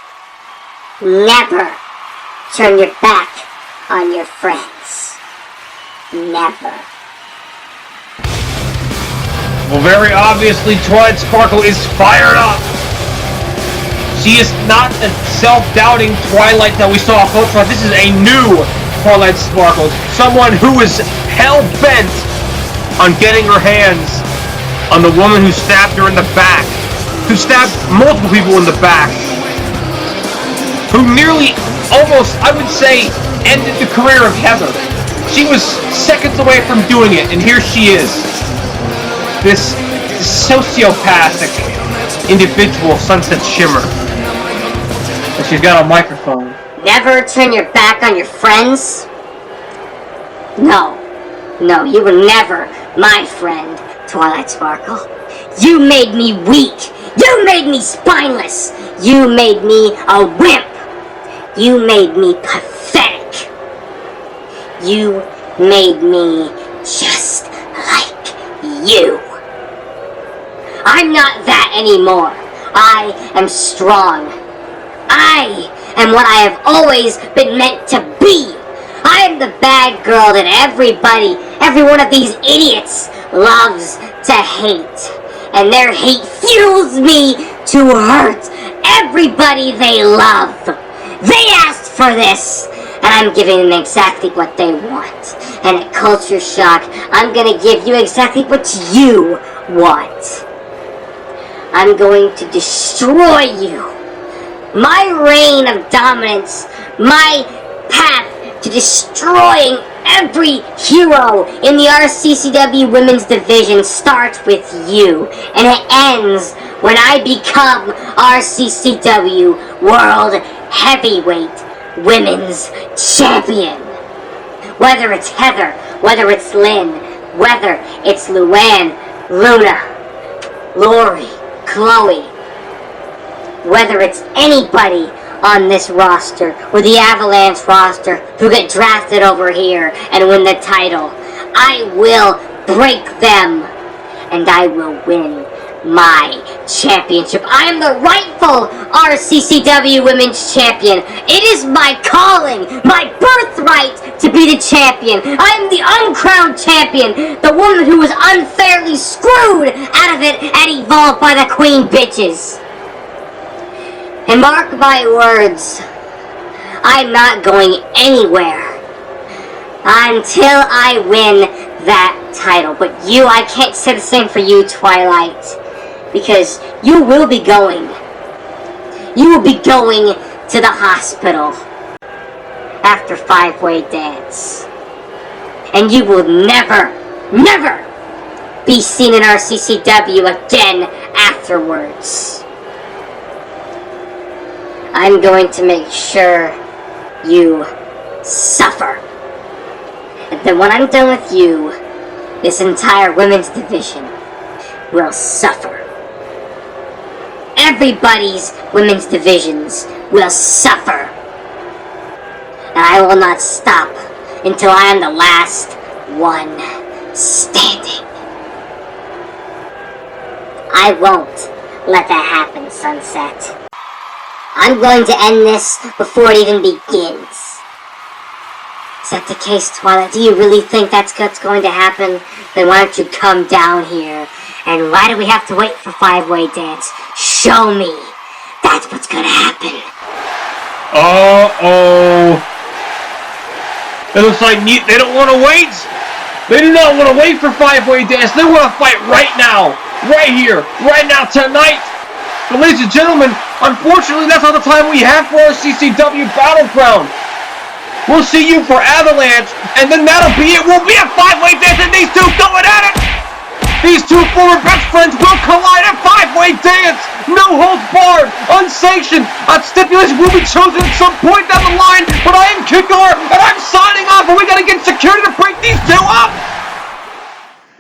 Never turn your back on your friends. Never. Well, very obviously, Twilight Sparkle is fired up. She is not a self-doubting Twilight that we saw at Ultron. This is a new Twilight Sparkle. Someone who is hell-bent on getting her hands on the woman who stabbed her in the back. Who stabbed multiple people in the back. Who nearly, almost, I would say, ended the career of Heather. She was seconds away from doing it, and here she is. This sociopathic individual, Sunset Shimmer. And she's got a microphone. Never turn your back on your friends? No, you were never my friend, Twilight Sparkle. You made me weak. You made me spineless. You made me a wimp. You made me pathetic. You made me just like you. I'm not that anymore. I am strong. I am what I have always been meant to be. I am the bad girl that every one of these idiots loves to hate. And their hate fuels me to hurt everybody they love. They asked for this, and I'm giving them exactly what they want. And at Culture Shock, I'm gonna give you exactly what you want. I'm going to destroy you. My reign of dominance, my path to destroying every hero in the RCCW Women's Division starts with you. And it ends when I become RCCW World Heavyweight Women's Champion. Whether it's Heather, whether it's Lynn, whether it's Luann, Luna, Lori, Chloe, whether it's anybody on this roster, or the Avalanche roster, who get drafted over here and win the title, I will break them, and I will win my championship. I am the rightful RCCW Women's Champion. It is my calling, my birthright to be the champion. I am the uncrowned champion, the woman who was unfairly screwed out of it and evolved by the queen bitches. And mark my words, I'm not going anywhere until I win that title. But you, I can't say the same for you, Twilight, because you will be going. You will be going to the hospital after 5-way dance. And you will never, never be seen in RCCW again afterwards. I'm going to make sure you suffer. And then when I'm done with you, this entire women's division will suffer. Everybody's women's divisions will suffer. And I will not stop until I am the last one standing. I won't let that happen, Sunset. I'm going to end this before it even begins. Is that the case, Twilight? Do you really think that's what's going to happen? Then why don't you come down here? And why do we have to wait for five-way dance? Show me. That's what's gonna happen. Uh-oh. It looks like they don't want to wait. They do not want to wait for five-way dance. They want to fight right now. Right here. Right now, tonight. But ladies and gentlemen, unfortunately, that's all the time we have for our RCCW Battleground. We'll see you for Avalanche, and then that'll be it. We'll be a five-way dance, and these two going at it. These two former best friends will collide at five-way dance. No holds barred, unsanctioned. A stipulation will be chosen at some point down the line. But I am Kickar, and I'm signing off, and we gotta get security to bring